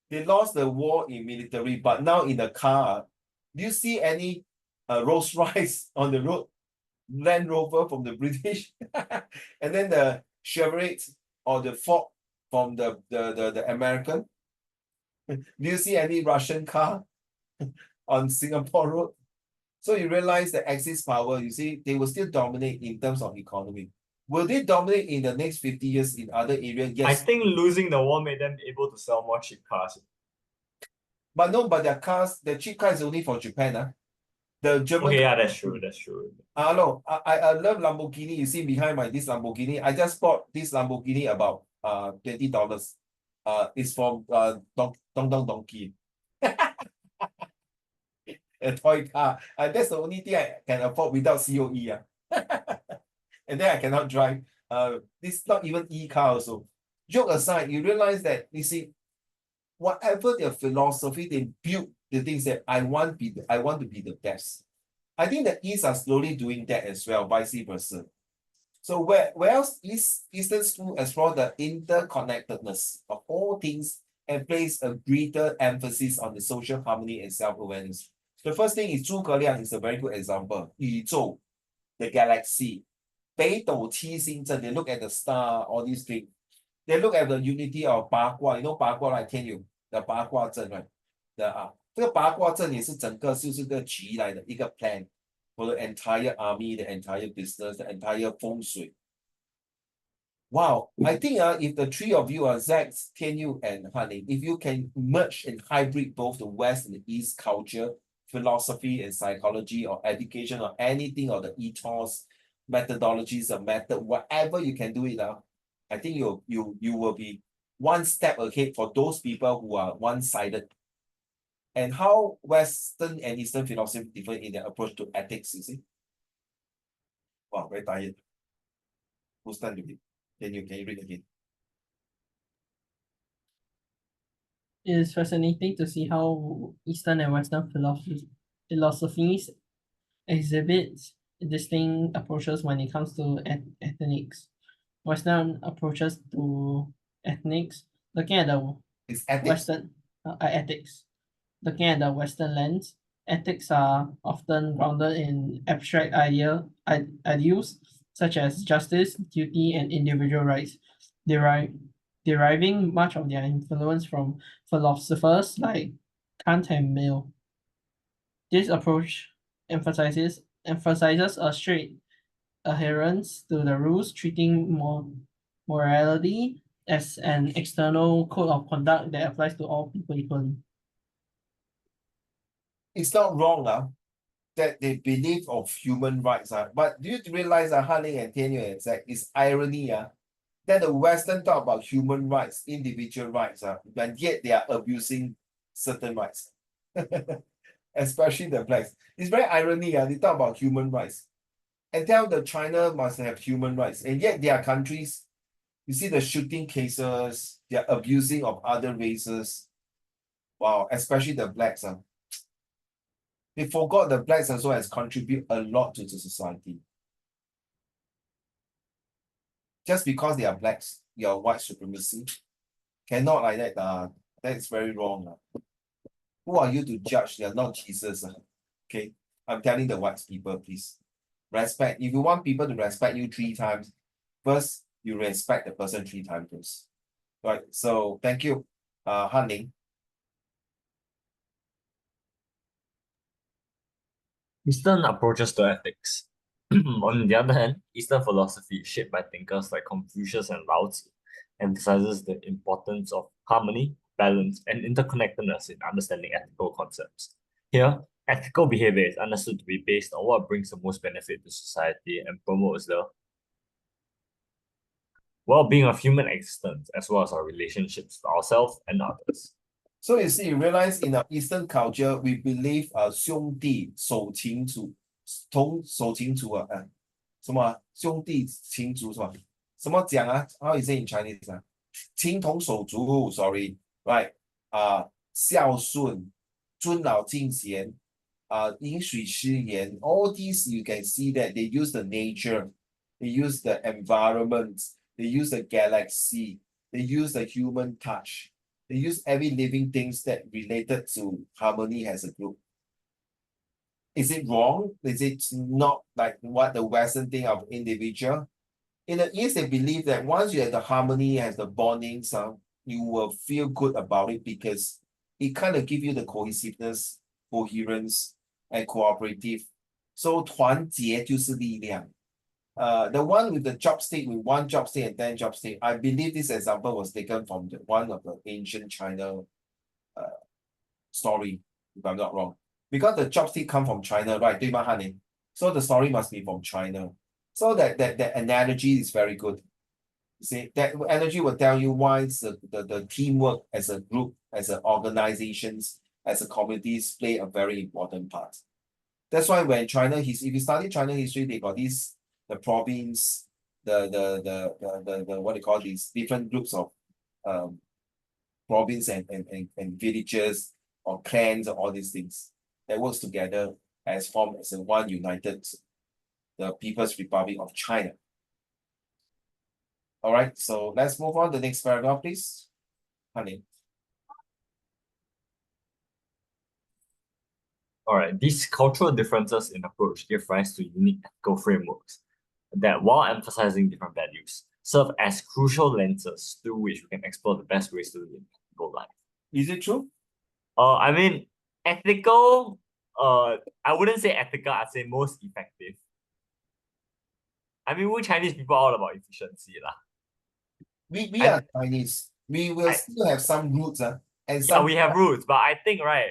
They lost the war in military, but now in the car, do you see any Rolls Royce on the road? Land Rover from the British, and then the Chevrolet or the Ford from the American. Do you see any Russian car on Singapore road? So you realize the Axis power, you see, they will still dominate in terms of economy. Will they dominate in the next 50 years in other areas? I Yes. think losing the war made them able to sell more cheap cars. But no, but their cars, the cheap car is only for Japan. The German Okay, yeah, car. that's true. That's true. No, I love Lamborghini. You see behind this Lamborghini. I just bought this Lamborghini about $20. It's from Dong Donkey. A toy car. That's the only thing I can afford without COE. And then I cannot drive. This not even e-car also. Joke aside, you realize that you see, whatever their philosophy, they build the things that I want to be the best. I think the East are slowly doing that as well, vice versa. So where else Eastern School explore the interconnectedness of all things and place a greater emphasis on the social harmony and self-awareness. The first thing is Zhuge Liang is a very good example. 宇宙, the galaxy. 北斗七星阵, they look at the star, all these things. They look at the unity of 八卦. You know 八卦, right? 天有 the 八卦阵, right? 这个八卦阵也是整个就是个局来的一个 plan for the entire army, the entire business, the entire 风水. Wow, I think if the three of you are Zach, Tianyu, and Hanning, if you can merge and hybrid both the West and the East culture, philosophy and psychology or education or anything or the ethos, methodologies or method, whatever you can do it now, I think you will be one step ahead for those people who are one-sided. And how Western and Eastern philosophy differ in their approach to ethics, you see? Wow, very tired. Who's done with it? Can you read again? It is fascinating to see how Eastern and Western philosophies exhibit distinct approaches when it comes to ethnics. Western approaches to ethnics, looking at the It's ethics. Western ethics. Looking at the Western lens, ethics are often grounded in abstract ideals such as justice, duty, and individual rights, deriving much of their influence from philosophers like Kant and Mill. This approach emphasizes a strict adherence to the rules, treating morality as an external code of conduct that applies to all people equally. It's not wrong that they believe of human rights. But do you realize that Han Ling and Tianyu and Zach is irony that the Western talk about human rights, individual rights, and yet they are abusing certain rights. Especially the blacks. It's very irony. They talk about human rights and tell the China must have human rights, and yet their countries, You see the shooting cases, they're abusing of other races. Wow, especially the blacks. They forgot the blacks also has contribute a lot to the society. Just because they are blacks, they are white supremacy. Cannot like that. That's very wrong. Who are you to judge? They are not Jesus. Okay. I'm telling the white people, please. Respect. If you want people to respect you 3 times, first you respect the person 3 times first. Right. So thank you. Han Ning. Eastern approaches to ethics. On the other hand, Eastern philosophy, shaped by thinkers like Confucius and Lao Tzu, emphasizes the importance of harmony, balance, and interconnectedness in understanding ethical concepts. Here, ethical behavior is understood to be based on what brings the most benefit to society and promotes the well-being of human existence, as well as our relationships with ourselves and others. So you see, you realize in our Eastern culture, we believe 兄弟手情足，手情足什么兄弟情足是吧？什么讲啊？How is it in Chinese 情同手足，sorry, right? 孝顺，尊老敬贤，饮水思源。All these you can see that they use the nature, they use the environment, they use the galaxy, they use the human touch. They use every living things that related to harmony as a group. Is it wrong? Is it not like what the Western think of individual? In the East, they believe that once you have the harmony, has the bonding, you will feel good about it because it kind of gives you the cohesiveness, coherence, and cooperative. So 团结就是力量. The one with the chopstick, with one chopstick and 10 chopstick, I believe this example was taken from one of the ancient China story, if I'm not wrong. Because the chopstick come from China, right? 对吗, honey? So the story must be from China. So that analogy is very good. You see, that energy will tell you why the teamwork as a group, as an organizations, as a communities play a very important part. That's why when China, if you study China history, they got the province, the what they call these different groups of province and villages or clans or all these things that works together as formed as a one united the People's Republic of China. All right, so let's move on to the next paragraph, please. Honey. All right, these cultural differences in approach give rise to unique ethical frameworks that, while emphasizing different values, serve as crucial lenses through which we can explore the best ways to live ethical life. Is it true? I mean, ethical, I wouldn't say ethical, I'd say most effective. I mean, we Chinese people are all about efficiency. We are Chinese. We will still have some roots, and some we have roots, but I think, right,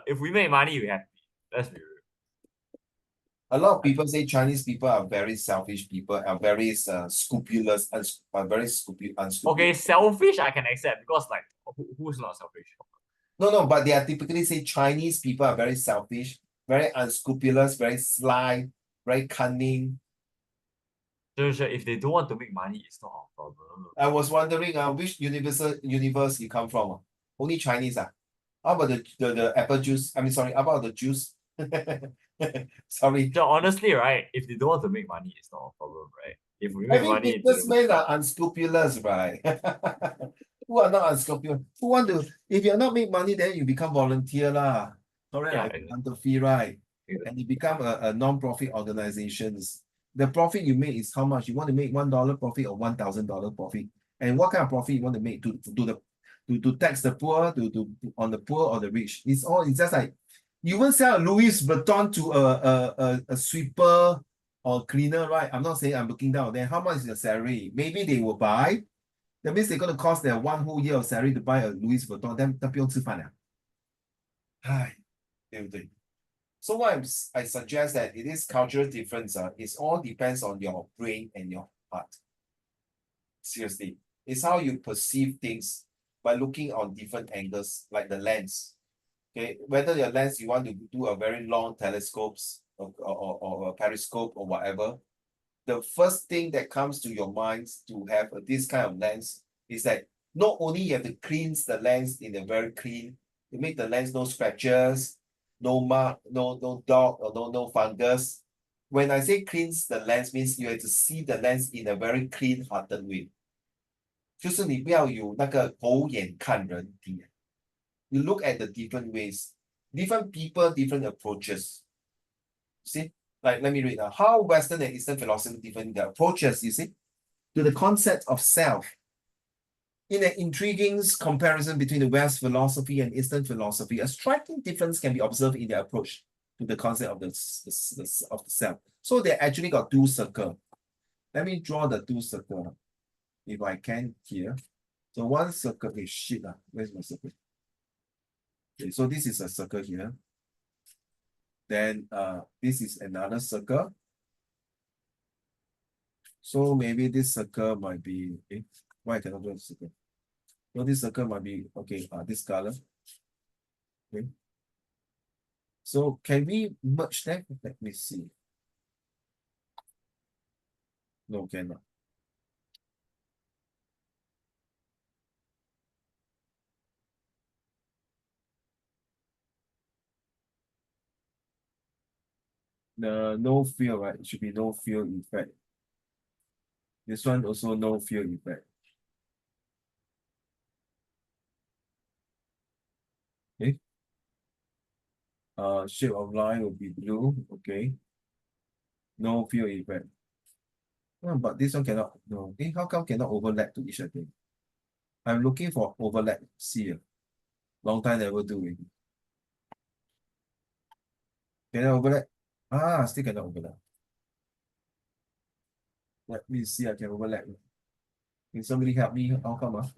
if we make money, we have to. Let's be real. a lot of people say Chinese people are very selfish people, are very scrupulous, are very unscrupulous. Okay, selfish I can accept because like who's not selfish? No, but they are typically say Chinese people are very selfish, very unscrupulous, very sly, very cunning. Sure, if they don't want to make money, it's not our problem. I was wondering which universe you come from. Only Chinese. How about the apple juice? I mean, sorry, how about the juice? Sorry. So honestly, right, if they don't want to make money, it's not our problem, right? If we make Every money, businessmen are unscrupulous, right? Who are not unscrupulous? Who want to? If you're not make money, then you become volunteer lah. Correct? Yeah, Like under fee, right? exactly. And you become a non-profit organizations. The profit you make is how much? You want to make $1 profit or $1,000 profit? And what kind of profit you want to make to tax the poor, to on the poor or the rich? It's just like you won't sell a Louis Vuitton to a sweeper or cleaner, right? I'm not saying I'm looking down. Then how much is your salary? Maybe they will buy. That means they're going to cost their one whole year of salary to buy a Louis Vuitton. Then 不用吃饭了。唉，对不对？ So what I suggest that it is cultural difference. It all depends on your brain and your heart. Seriously, it's how you perceive things by looking on different angles, like the lens. Okay, whether your lens you want to do a very long telescopes or a periscope or whatever, the first thing that comes to your mind to have this kind of lens is that not only you have to cleanse the lens in a very clean, to make the lens no scratches, no mark, no dot or no fungus. When I say cleanse the lens means you have to see the lens in a very clean-hearted way. 就是你不要有那个狗眼看人低。You look at the different ways, different people, different approaches. See, like let me read now. How Western and Eastern philosophy different their approaches, you see, to the concept of self. In an intriguing comparison between the West philosophy and Eastern philosophy, a striking difference can be observed in their approach to the concept of the self. So they actually got two circles. Let me draw the two circles, if I can here. So one circle is shit. Where's my circle? Okay, so this is a circle here. Then this is another circle. So maybe this circle might be, okay, why I cannot draw a circle? So this circle might be, okay, this color. Okay. So can we merge that? Let me see. No, cannot. No field, right? It should be no field effect. This one also no field effect. Okay. Shape of line will be blue. Okay. No field effect. Oh, but this one cannot. No. How come cannot overlap to each other? I'm looking for overlap. See, long time never do it. Can I overlap? Still cannot overlap. Let me see. I can overlap. Can somebody help me? How come?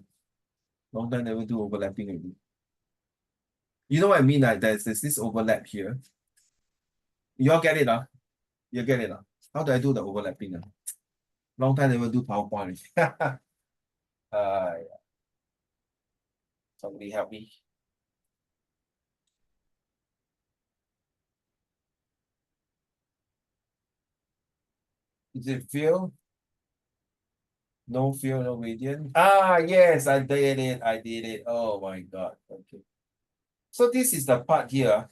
Long time never do overlapping already. You know what I mean? Like there's this overlap here. You all get it, You get it, How do I do the overlapping? Long time never do PowerPoint. Somebody help me. Is it field? No field, no radian. Yes, I did it. I did it. Oh my God. Okay. So this is the part here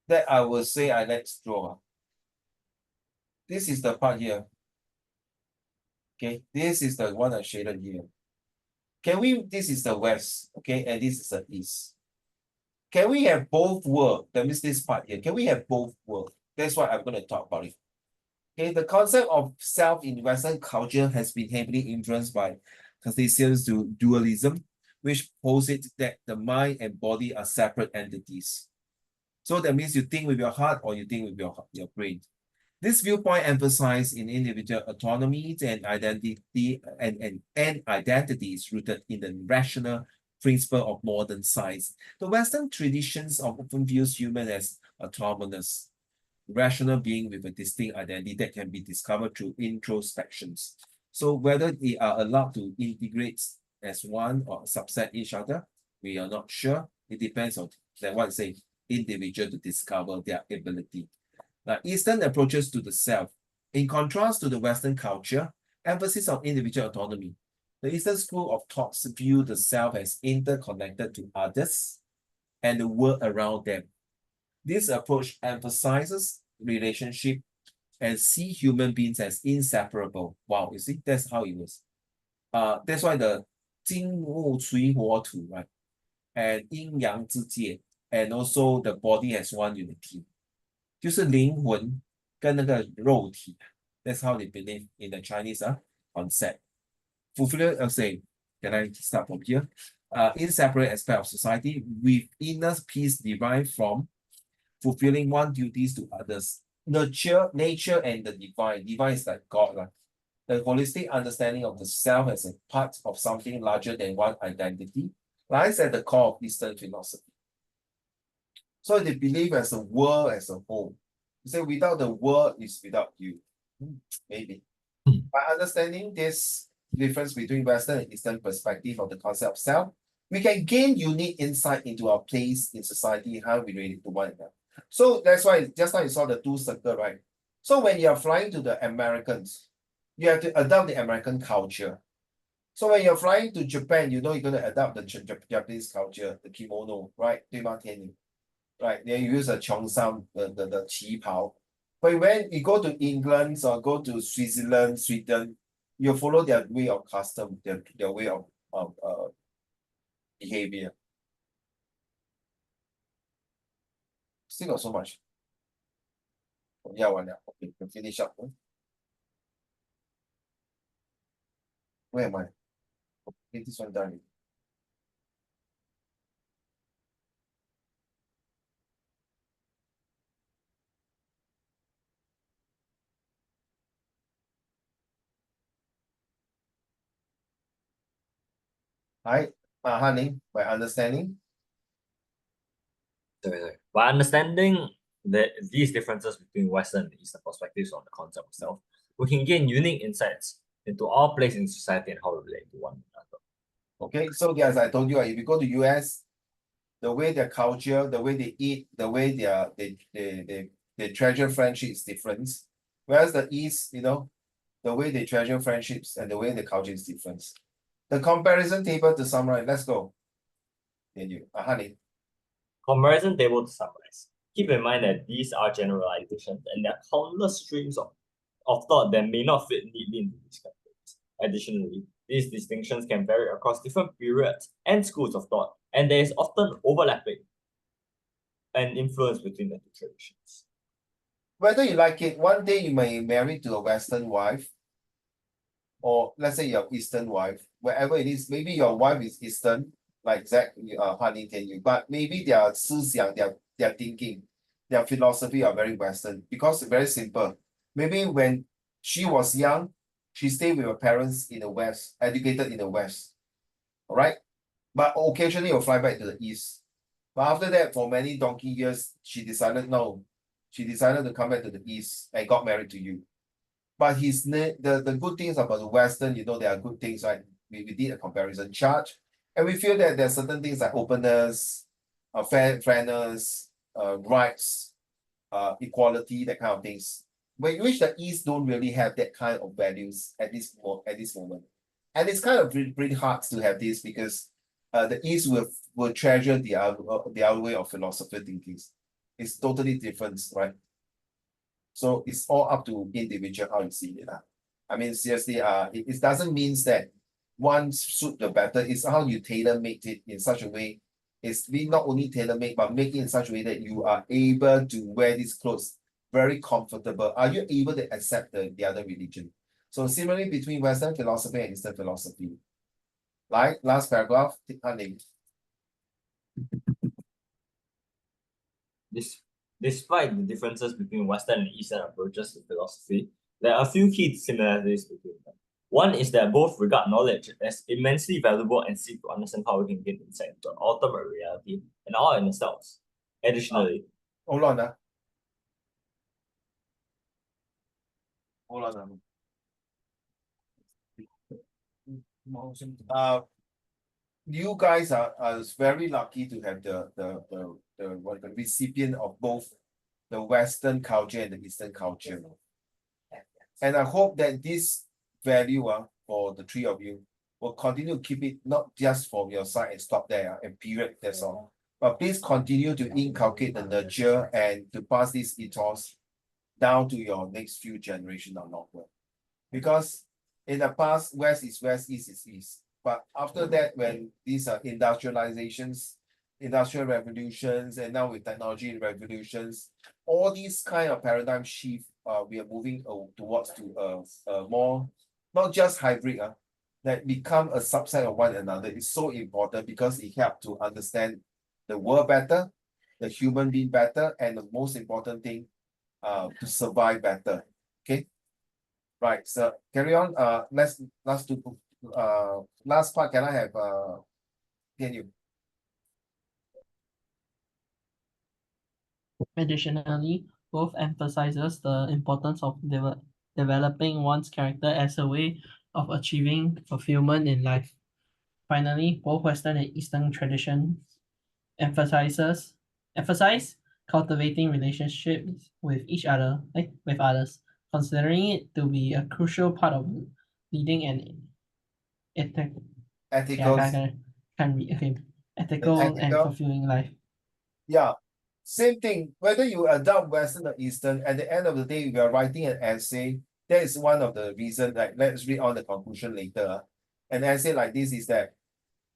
that I will say let's draw. This is the part here. Okay, this is the one I shaded here. This is the west, okay, and this is the east. Can we have both worlds? That means this part here. Can we have both worlds? That's what I'm going to talk about it. Okay, the concept of self in Western culture has been heavily influenced by Cartesian's dualism, which posits that the mind and body are separate entities. So that means you think with your heart or you think with your brain. This viewpoint emphasizes in individual autonomy and identity and identity is rooted in the rational principle of modern science. The Western traditions often views human as autonomous, rational being with a distinct identity that can be discovered through introspections. So whether they are allowed to integrate as one or subset each other, we are not sure. It depends on what I say, individual to discover their ability. Now, Eastern approaches to the self. In contrast to the Western culture, emphasis on individual autonomy. The Eastern school of thought view the self as interconnected to others and the world around them. This approach emphasizes relationship and see human beings as inseparable. Wow, you see, that's how it was. That's why the 金木水火土, right? And 阴阳之界, and also the body has one unity. 就是灵魂跟那个肉体. That's how they believe in the Chinese concept. Fulfill, say, can I start from here? Inseparable aspect of society with inner peace derived from fulfilling one duties to others. Nature and the divine. Divine is like God. The holistic understanding of the self as a part of something larger than one identity lies at the core of Eastern philosophy. So they believe as a world as a whole. You say without the world is without you. Maybe. By understanding this difference between Western and Eastern perspective of the concept of self, we can gain unique insight into our place in society, how we relate to one another. So that's why just now you saw the two circles, right? So when you're flying to the Americans, you have to adopt the American culture. So when you're flying to Japan, you know you're going to adopt the Japanese culture, the kimono, right? 对吗，天宇? Right? Then you use a cheongsam, the 旗袍. But when you go to England or go to Switzerland, Sweden, you follow their way of custom, their way of behavior. Still got so much. Yeah, one. Okay, we finish up. Where am I? Okay, this one done. Hi, Haning, my understanding. Sorry. By understanding these differences between Western and Eastern perspectives on the concept itself, we can gain unique insights into our place in society and how we relate to one another. Okay, so as I told you, if you go to US, the way their culture, the way they eat, the way they treasure friendship is different. Whereas the East, the way they treasure friendships and the way the culture is different. The comparison table to summarize, let's go. Then you, Honey. Comparison table to summarize. Keep in mind that these are generalizations and there are countless streams of thought that may not fit neatly into these categories. Additionally, these distinctions can vary across different periods and schools of thought, and there is often overlapping and influence between the two traditions. Whether you like it, one day you may marry to a Western wife, or let's say your Eastern wife, wherever it is, maybe your wife is Eastern, like Zach, Honey, tell you, but maybe their 思想, their thinking, their philosophy are very Western, because it's very simple. Maybe when she was young, she stayed with her parents in the West, educated in the West, all right? But occasionally will fly back to the East. But after that, for many donkey years, she decided no. She decided to come back to the East and got married to you. But the good things about the Western, there are good things, right? We did a comparison chart, and we feel that there are certain things like openness, fairness, rights, equality, that kind of things. Which the East don't really have that kind of values at this moment. And it's kind of pretty hard to have this because the East will treasure the other way of philosophy thinking. It's totally different, right? So it's all up to individual how you see it. I mean, seriously, it doesn't mean that one suit the better. It's how you tailor-make it in such a way. It's not only tailor-made, but make it in such a way that you are able to wear these clothes very comfortable. Are you able to accept the other religion? So similarly between Western philosophy and Eastern philosophy. Like last paragraph, Honey. Despite the differences between Western and Eastern approaches to philosophy, there are a few key similarities between them. One is that both regard knowledge as immensely valuable and seek to understand how we can gain insight into ultimate reality and our inner selves. Additionally, Hold on. Hold on. You guys are very lucky to have the recipient of both the Western culture and the Eastern culture. And I hope that this value for the three of you will continue to keep it not just from your side and stop there and period, that's all. But please continue to inculcate the nurture and to pass this ethos down to your next few generations or longer. Because in the past, West is West, East is East. But after that, when these are industrializations, industrial revolutions, and now with technology revolutions, all these kind of paradigm shift, we are moving towards to a more, not just hybrid, that become a subset of one another. It's so important because it helps to understand the world better, the human being better, and the most important thing, to survive better. Okay. Right, so carry on. Last part. Can I have can you? Additionally, both emphasizes the importance of developing one's character as a way of achieving fulfillment in life. Finally, both Western and Eastern traditions emphasize cultivating relationships with each other, with others, considering it to be a crucial part of leading an ethic, Ethical can be okay, ethical and ethical. fulfilling life. Yeah. Same thing, whether you adopt Western or Eastern, at the end of the day, if you are writing an essay, that is one of the reasons, like let's read on the conclusion later. An essay like this is that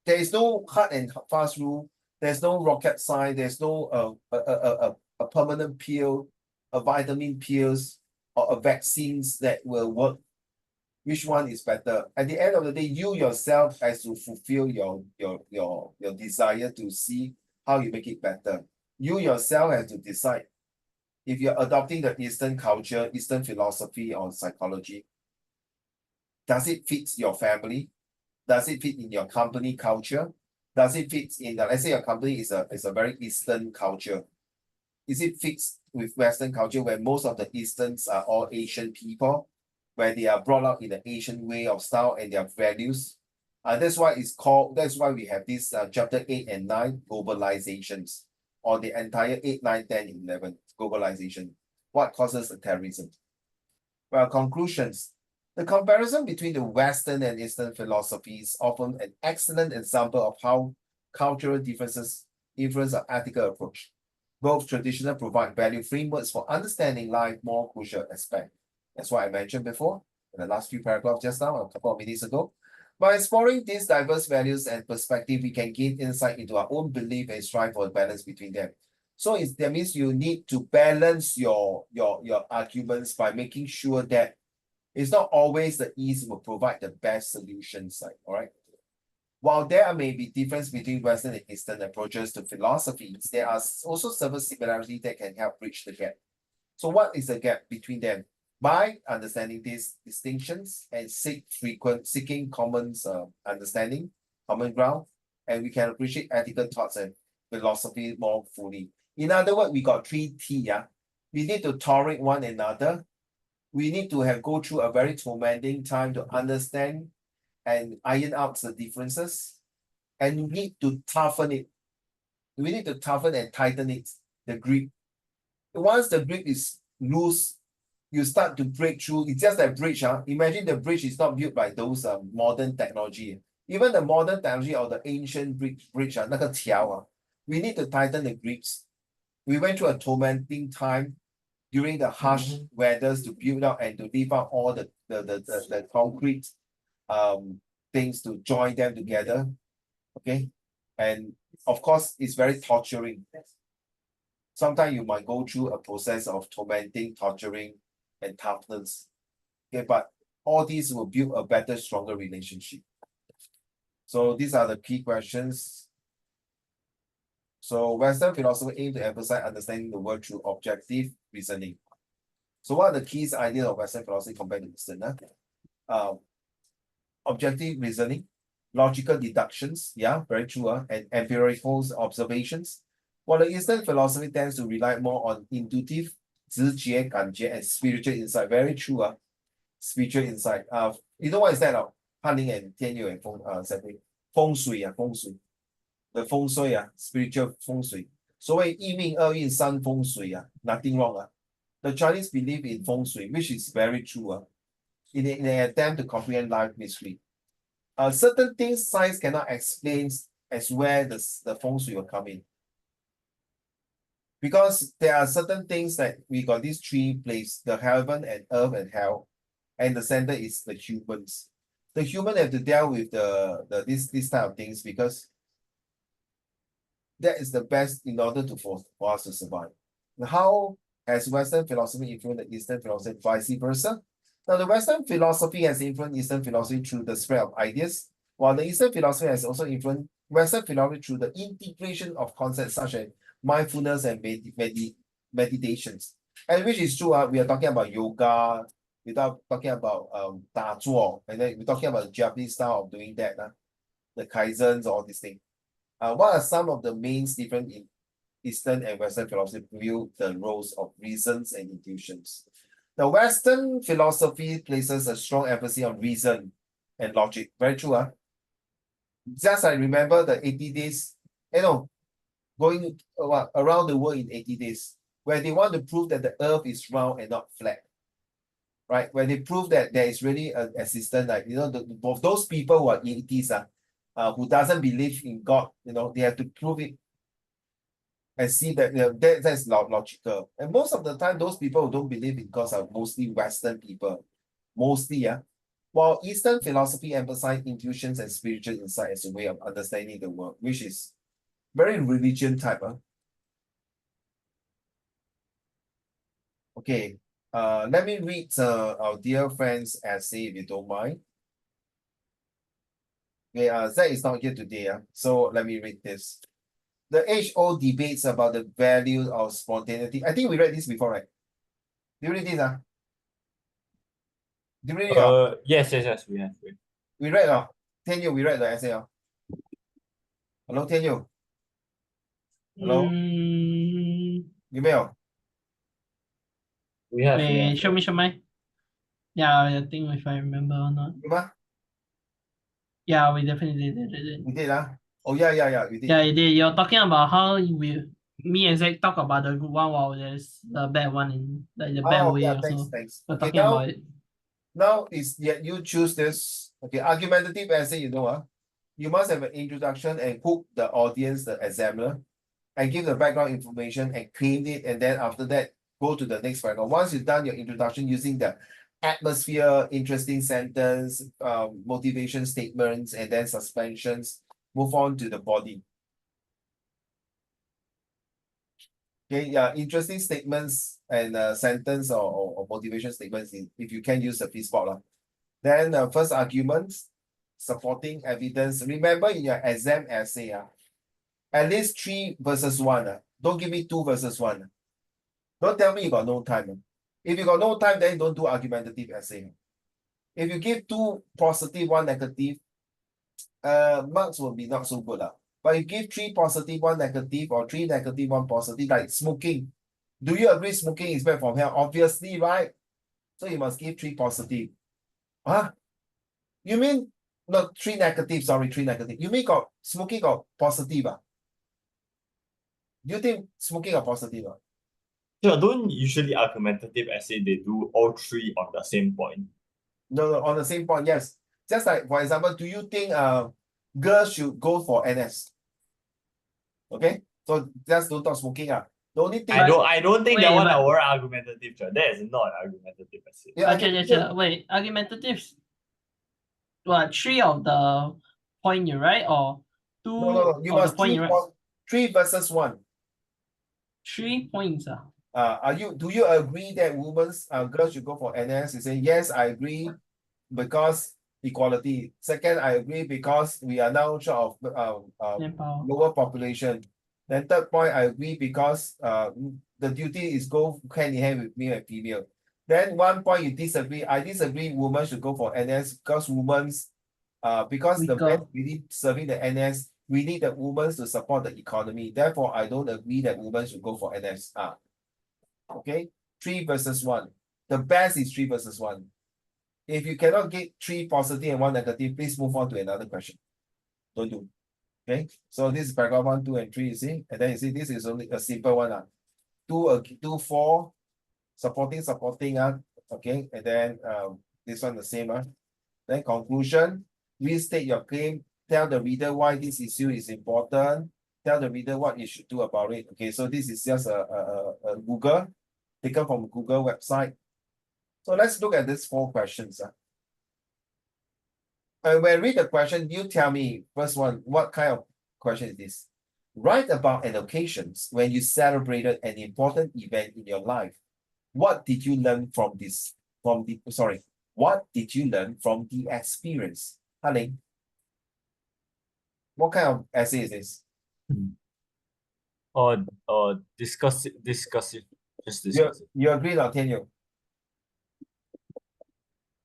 there is no hard and fast rule, there's no rocket science, there's no a permanent pill, a vitamin pills, or a vaccines that will work. Which one is better? At the end of the day, you yourself has to fulfill your desire to see how you make it better. You yourself have to decide if you're adopting the Eastern culture, Eastern philosophy or psychology. Does it fit your family? Does it fit in your company culture? Does it fit in the, let's say your company is a very Eastern culture. Is it fixed with Western culture where most of the Easterns are all Asian people, where they are brought up in the Asian way of style and their values? That's why it's called, that's why we have this chapter 8 and 9 globalizations, or the entire 8, 9, 10, 11 globalization. What causes the terrorism? Well, conclusions. The comparison between the Western and Eastern philosophies is often an excellent example of how cultural differences influence our ethical approach. Both traditional provide value frameworks for understanding life more crucial aspect. That's what I mentioned before in the last few paragraphs just now, a couple of minutes ago. By exploring these diverse values and perspective, we can gain insight into our own belief and strive for a balance between them. So that means you need to balance your arguments by making sure that it's not always the East will provide the best solutions, all right? While there may be difference between Western and Eastern approaches to philosophies, there are also several similarities that can help bridge the gap. So what is the gap between them? By understanding these distinctions and seeking common understanding, common ground, and we can appreciate ethical thoughts and philosophy more fully. In other words, we got 3T, yeah? We need to tolerate one another. We need to go through a very tormenting time to understand and iron out the differences, and you need to toughen it. We need to toughen and tighten it, the grip. Once the grip is loose, you start to break through. It's just a bridge. Imagine the bridge is not built by those modern technology. Even the modern technology or the ancient bridge, 那个桥, we need to tighten the grips. We went through a tormenting time during the harsh weathers to build up and to leave out all the concrete things to join them together. Okay. And of course, it's very torturing. Sometimes you might go through a process of tormenting, torturing, and toughness. Okay, but all these will build a better, stronger relationship. So these are the key questions. So Western philosophy aim to emphasize understanding the world through objective reasoning. So what are the key ideas of Western philosophy compared to Eastern? Objective reasoning, logical deductions, yeah, very true, and empirical observations. While the Eastern philosophy tends to rely more on intuitive, 直觉, 感觉, and spiritual insight. Very true, spiritual insight. You know what is that? Hanling and Tianyu and feng shui, feng shui. The feng shui, spiritual feng shui. 所谓一命二运三风水, nothing wrong. The Chinese believe in feng shui, which is very true. In an attempt to comprehend life mystery. Certain things science cannot explain as where the feng shui will come in. Because there are certain things that we got these three places, the heaven and earth and hell, and the center is the humans. The human have to deal with this type of things because that is the best in order for us to survive. How has Western philosophy influenced the Eastern philosophy, vice versa? Now, the Western philosophy has influenced Eastern philosophy through the spread of ideas, while the Eastern philosophy has also influenced Western philosophy through the integration of concepts such as mindfulness and meditations. And which is true, we are talking about yoga, without talking about 打坐, and then we're talking about the Japanese style of doing that, the kaizens, all these things. What are some of the main difference in Eastern and Western philosophy view the roles of reasons and intuitions? The Western philosophy places a strong emphasis on reason and logic. Very true. Just I remember the 80 days, going around the world in 80 days, where they want to prove that the earth is round and not flat. Right? Where they prove that there is really an existence, like both those people who are atheists, who doesn't believe in God, they have to prove it and see that that's logical. And most of the time, those people who don't believe in God are mostly Western people. Mostly, yeah. While Eastern philosophy emphasizes intuitions and spiritual insight as a way of understanding the world, which is very religion type. Okay. Let me read our dear friend's essay if you don't mind. Okay, Zach is not here today, so let me read this. The age-old debates about the value of spontaneity. I think we read this before, right? Did you read this? Did you read it? Yes, we have. We read, Tianyu, we read the essay. Hello, Tianyu. Hello? 有没有？ We have. wait, show me. Yeah, I think if I remember or not. 有吗？ Yeah, we definitely did. We did, Oh, yeah, we did. Yeah, you did. You're talking about how me and Zach talk about the good one while there's the bad one in like the bad Oh, way yeah, also. thanks. We're Okay, talking about it. now you choose this. Okay, argumentative essay, you must have an introduction and hook the audience, the examiner, and give the background information and clean it, and then after that, go to the next paragraph. Once you've done your introduction using the atmosphere, interesting sentence, motivation statements, and then suspensions, move on to the body. Okay, yeah, interesting statements and sentence or motivation statements, if you can use the free spot. Then first argument, supporting evidence. Remember in your exam essay, at least 3 versus 1. Don't give me 2 versus 1. Don't tell me you got no time. If you got no time, then don't do argumentative essay. If you give 2 positive, 1 negative, marks will be not so good. But you give 3 positive, 1 negative, or 3 negative, 1 positive, like smoking. Do you agree smoking is bad for health? Obviously, right? So you must give 3 positive. Huh? You mean no 3 negative, sorry, 3 negative. You mean smoking got positive? Do you think smoking got positive? Sure, don't usually argumentative essay they do all 3 on the same point. No, on the same point, yes. Just like, for example, do you think girls should go for NS? Okay, so just don't talk smoking. The only thing I don't think that wait, one but- our argumentative. That is not argumentative essay. yeah, Wait, argumentative. What, 3 of the point you write or 2 no, you of the must point you write? 3 versus 1. 3 points. Do you agree that girls should go for NS? You say yes, I agree because equality. Second, I agree because we are now short of Manpower. lower population. Then third point, I agree because the duty is go hand in hand with male and female. Then 1 point you disagree. I disagree. Women should go for NS because because the Weaker. men really serving the NS, we need the women to support the economy. Therefore, I don't agree that women should go for NS. Okay, 3 versus 1. The best is 3 versus 1. If you cannot get 3 positive and 1 negative, please move on to another question. Don't do. Okay, so this is paragraph 1, 2, and 3, you see, and then you see this is only a simple one. 2, 4, supporting, okay, and then this one the same. Then conclusion, restate your claim, tell the reader why this issue is important, tell the reader what you should do about it. Okay, so this is just a Google, taken from Google website. So let's look at these 4 questions. When I read the question, you tell me, first one, what kind of question is this? Write about an occasion when you celebrated an important event in your life. What did you learn from this? What did you learn from the experience? Haling, what kind of essay is this? Or discussive. Just discussive. You agree, Tianyu?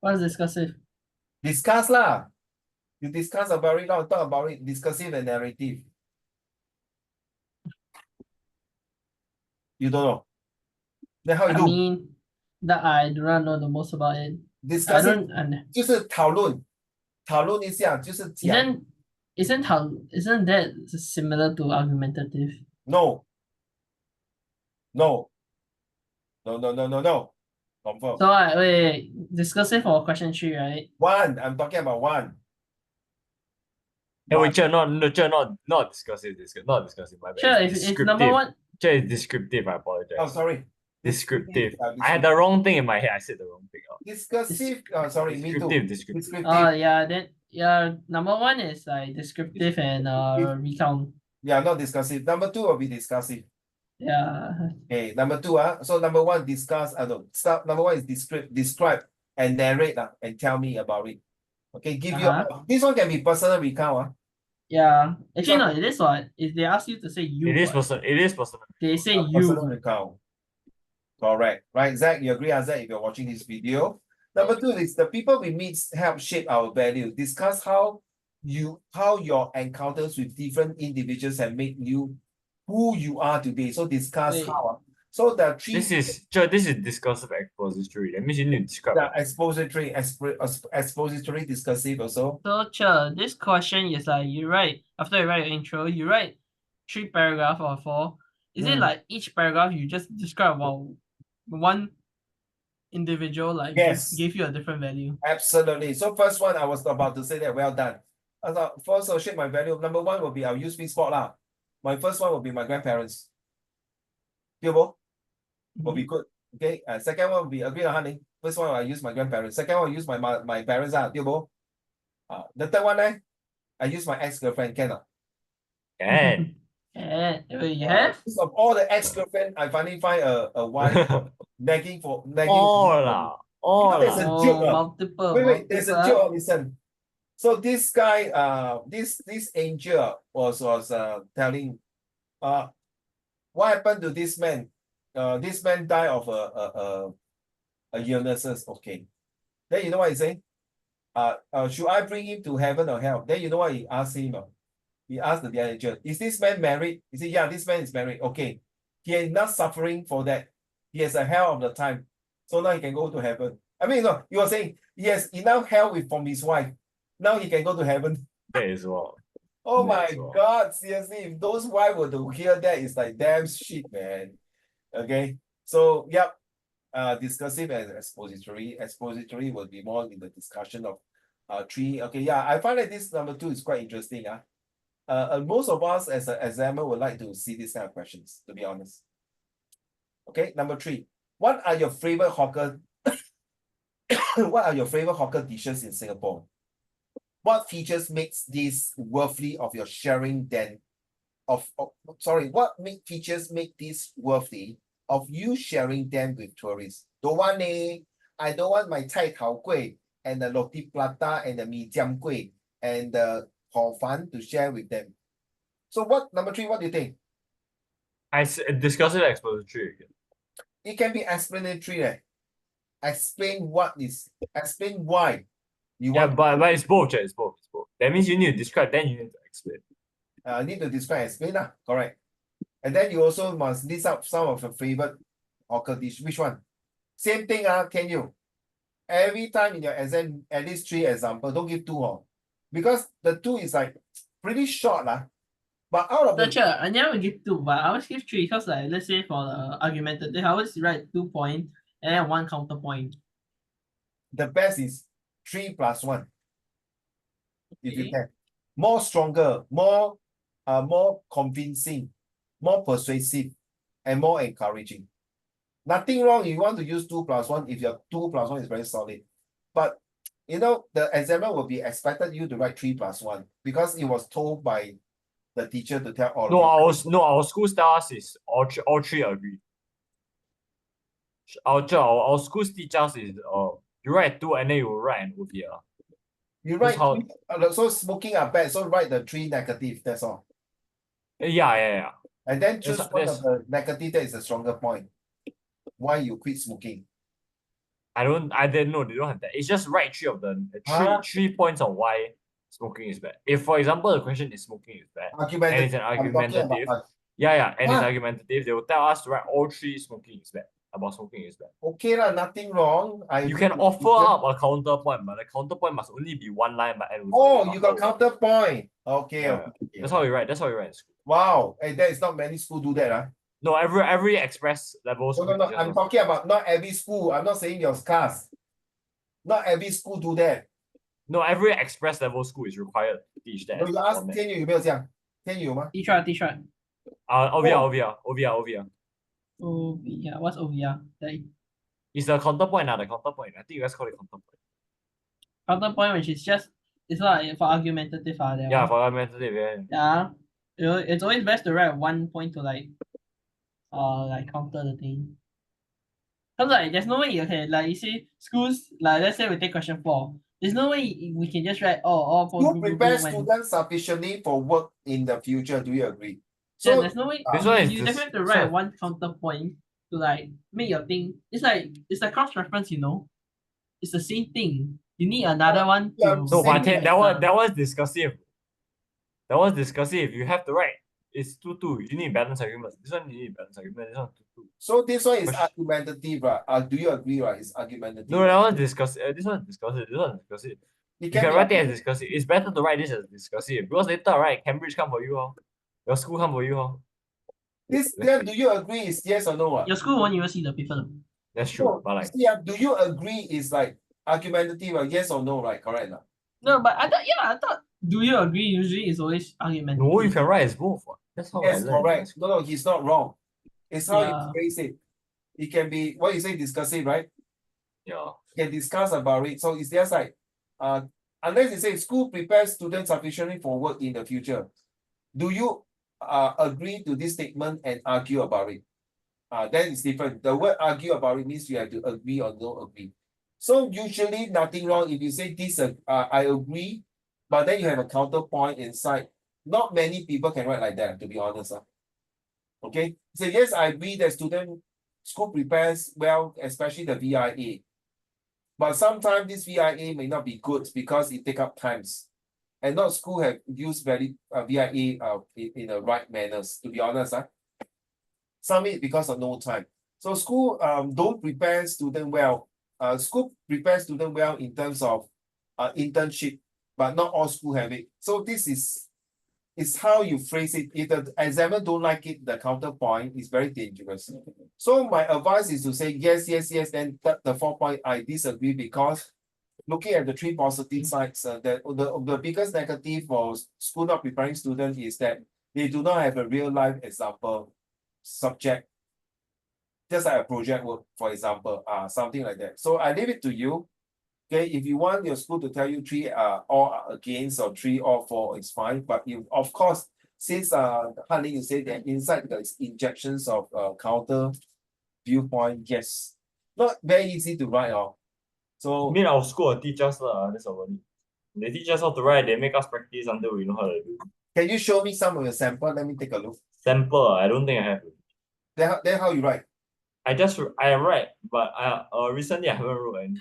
What's discussive? Discuss lah. You discuss about it now, talk about it, discussive and narrative. You don't know. Then how you I do? mean, that I do not know the most about it. I Discussive don't. 就是讨论一下，就是讲。Isn't that similar to argumentative? No. No. No, no, no, no, no. Confirm. So wait, discussive for question 3, right? One. I'm talking about one. Hey, One. wait, not discussive, not discussive, my bad. Sure, It's if number descriptive. one, It's descriptive, I apologize. Oh, sorry. Descriptive. Yeah, I had the wrong thing in my head. I said the wrong thing. discursive. Sorry, me too. Descriptive. Descriptive. yeah, then yeah, number one is like descriptive and recount. Yeah, not discussive. Number two will be discussive. Yeah. Okay, number two, so number one, discuss, no, start, number one is describe and narrate, and tell me about it. Okay, give you, this one can be personal recount, Yeah. This Actually, one no, it is what. If they ask you to say you, It is what, personal. It is personal. they say personal you. recount. Correct, right, Zach, you agree, Zach, if you're watching this video? Number two is the people we meet help shape our value. Discuss how your encounters with different individuals have made you who you are today. So discuss Wait. how. So the three. This is discursive expository. That means you need to describe. Yeah, expository, discursive also. So, this question is like you write, after you write your intro, you write 3 paragraphs or 4. Is it like each paragraph you just describe about one individual, like Yes. give you a different value? Absolutely. So first one, I was about to say that, well done. I thought first I'll shape my value. Number one will be I'll use spot lah. My first one will be my grandparents. Will be good. Okay. Second one will be agree on honey. First one I use my grandparents. Second one I use my parents the third one I use my ex-girlfriend. Cannot. Can. You have? Of all the ex-girlfriend, I finally find a wife nagging. All lah. All There's a lah. joke. Multiple. Wait, there's a joke. Listen. So this guy, this angel was telling, what happened to this man? This man died of a illnesses. Okay. Then you know what he say? Should I bring him to heaven or hell? Then you know what he asked him? He asked the angel, is this man married? He said, yeah, this man is married. Okay. He is not suffering for that. He has a hell of the time. So now he can go to heaven. I mean, no, you were saying he has enough hell from his wife. Now he can go to heaven. That is all. Oh my God, seriously, if those wives were to hear that, it's like damn shit, man. Okay. So, yep. Discursive and expository. Expository will be more in the discussion of 3. Okay, yeah, I find that this number 2 is quite interesting. Most of us as an examiner would like to see this kind of questions, to be honest. Okay, number 3. What are your favorite hawker? What are your favorite hawker dishes in Singapore? What features makes this worthy of your sharing features make this worthy of you sharing them with tourists? Don't want I don't want my cai tao kueh and the roti prata and the mee jiam kueh and the hor fan to share with them. So number 3, what do you think? I discuss it expository again. It can be explanatory. Explain why you want. But it's both, it's both. That means you need to describe, then you need to explain. Need to describe, explain correct. And then you also must list out some of your favorite hawker dish. Which one? Same thing, can you? Every time in your exam, at least 3 examples. Don't give 2, because the 2 is like pretty short, but out of Sure, I never give 2, but I always give 3 because like let's say for the argumentative, I always write 2 points and then 1 counterpoint. The best is 3 plus 1. If you can. More stronger, more convincing, more persuasive, and more encouraging. Nothing wrong if you want to use 2 plus 1 if your 2 plus 1 is very solid. But the examiner will be expected you to write 3 plus 1 because it was told by the teacher to tell all. Our school stars is all 3 agree. Our school's teachers is you write 2 and then you write an OV. You write so smoking are bad, so write the 3 negative, that's all. Yeah. And then choose one of the negative that is a stronger point. Why you quit smoking? I didn't know they don't have that. It's just write 3 of the 3 points on why smoking is bad. If for example the question is smoking is bad, and it's an argumentative, and it's argumentative, they will tell us to write all 3 smoking is bad. About smoking is bad. Okay nothing wrong. You can offer up a counterpoint, but the counterpoint must only be 1 line by end. Oh, you got counterpoint. Okay. That's how we write. That's how we write in school. Wow, hey, that is not many school do that, huh? No, every express level No, school no, no, teaches I'm us. talking about not every school. I'm not saying your class. Not every school do that. No, every express level school is required to teach that No, as you the ask format. 天宇有没有这样？天宇有吗？ T-shirt. OVR. OVR. What's OVR? Like It's the counterpoint, the counterpoint. I think you guys call it counterpoint. counterpoint, which is just it's not for argumentative, that Yeah, one. for argumentative, yeah. Yeah. It's always best to write one point to like counter the thing. Cause like there's no way okay, like you see schools, like let's say we take question 4. There's no way we can just write all for Who group prepares when students sufficiently for work in the future? Do you agree? yeah, So there's no way This one is you this- definitely have to this write one- one counterpoint to like make your thing. It's like cross-reference, It's the same thing. You need another one yeah, to I'm No, but saying that was discussive. That was discussive. You have to write. It's 2-2. You need balance argument. This one you need balance argument. This one 2-2. so this one is Question- argumentative, right? Do you agree, right? It's argumentative. No, that one discussive. This one discussive. This one discussive. It You can can be write it as discussive. It's better to write this as discussive because later, right? Cambridge come for you, huh? Your school come for you, huh? this. Then do you agree? Is yes or no? your school won't even see the paper. That's true. No, But like, see, do you agree? Is like argumentative, yes or no? Right? Correct. Lah. No, but I thought do you agree usually is always argumentative. no, you can write as both. What? That's how I Yes, learned. correct. No, he's not wrong. It's how you Yeah. phrase it. It can be what you say, discussive, right? Yeah. You can discuss about it. So it's just like, unless you say school prepares students sufficiently for work in the future, do you agree to this statement and argue about it? Then it's different. The word argue about it means you have to agree or not agree. So usually nothing wrong if you say this. I agree, but then you have a counterpoint inside. Not many people can write like that, to be honest. Okay, so yes, I agree that school prepares well, especially the VIA. But sometimes this VIA may not be good because it take up times. And not school have used very VIA in the right manners, to be honest. Some it because of no time. So school don't prepare student well. School prepare student well in terms of internship, but not all school have it. So this is how you phrase it. If the examiner don't like it, the counterpoint is very dangerous. So my advice is to say yes, then the 4 point I disagree because looking at the 3 positive sides, the biggest negative for school not preparing students is that they do not have a real life example subject, just like a project work, for example, something like that. So I leave it to you. Okay, if you want your school to tell you 3 all against or 3 or 4, it's fine. But you, of course, since Hanling, you say that inside the injections of counter viewpoint, yes, not very easy to write off. So I mean, our school will teach us that's about it. They teach us how to write. They make us practice until we know how to do. can you show me some of your sample? Let me take a look. Sample, I don't think I have. Then how you write? I write, but recently I haven't wrote any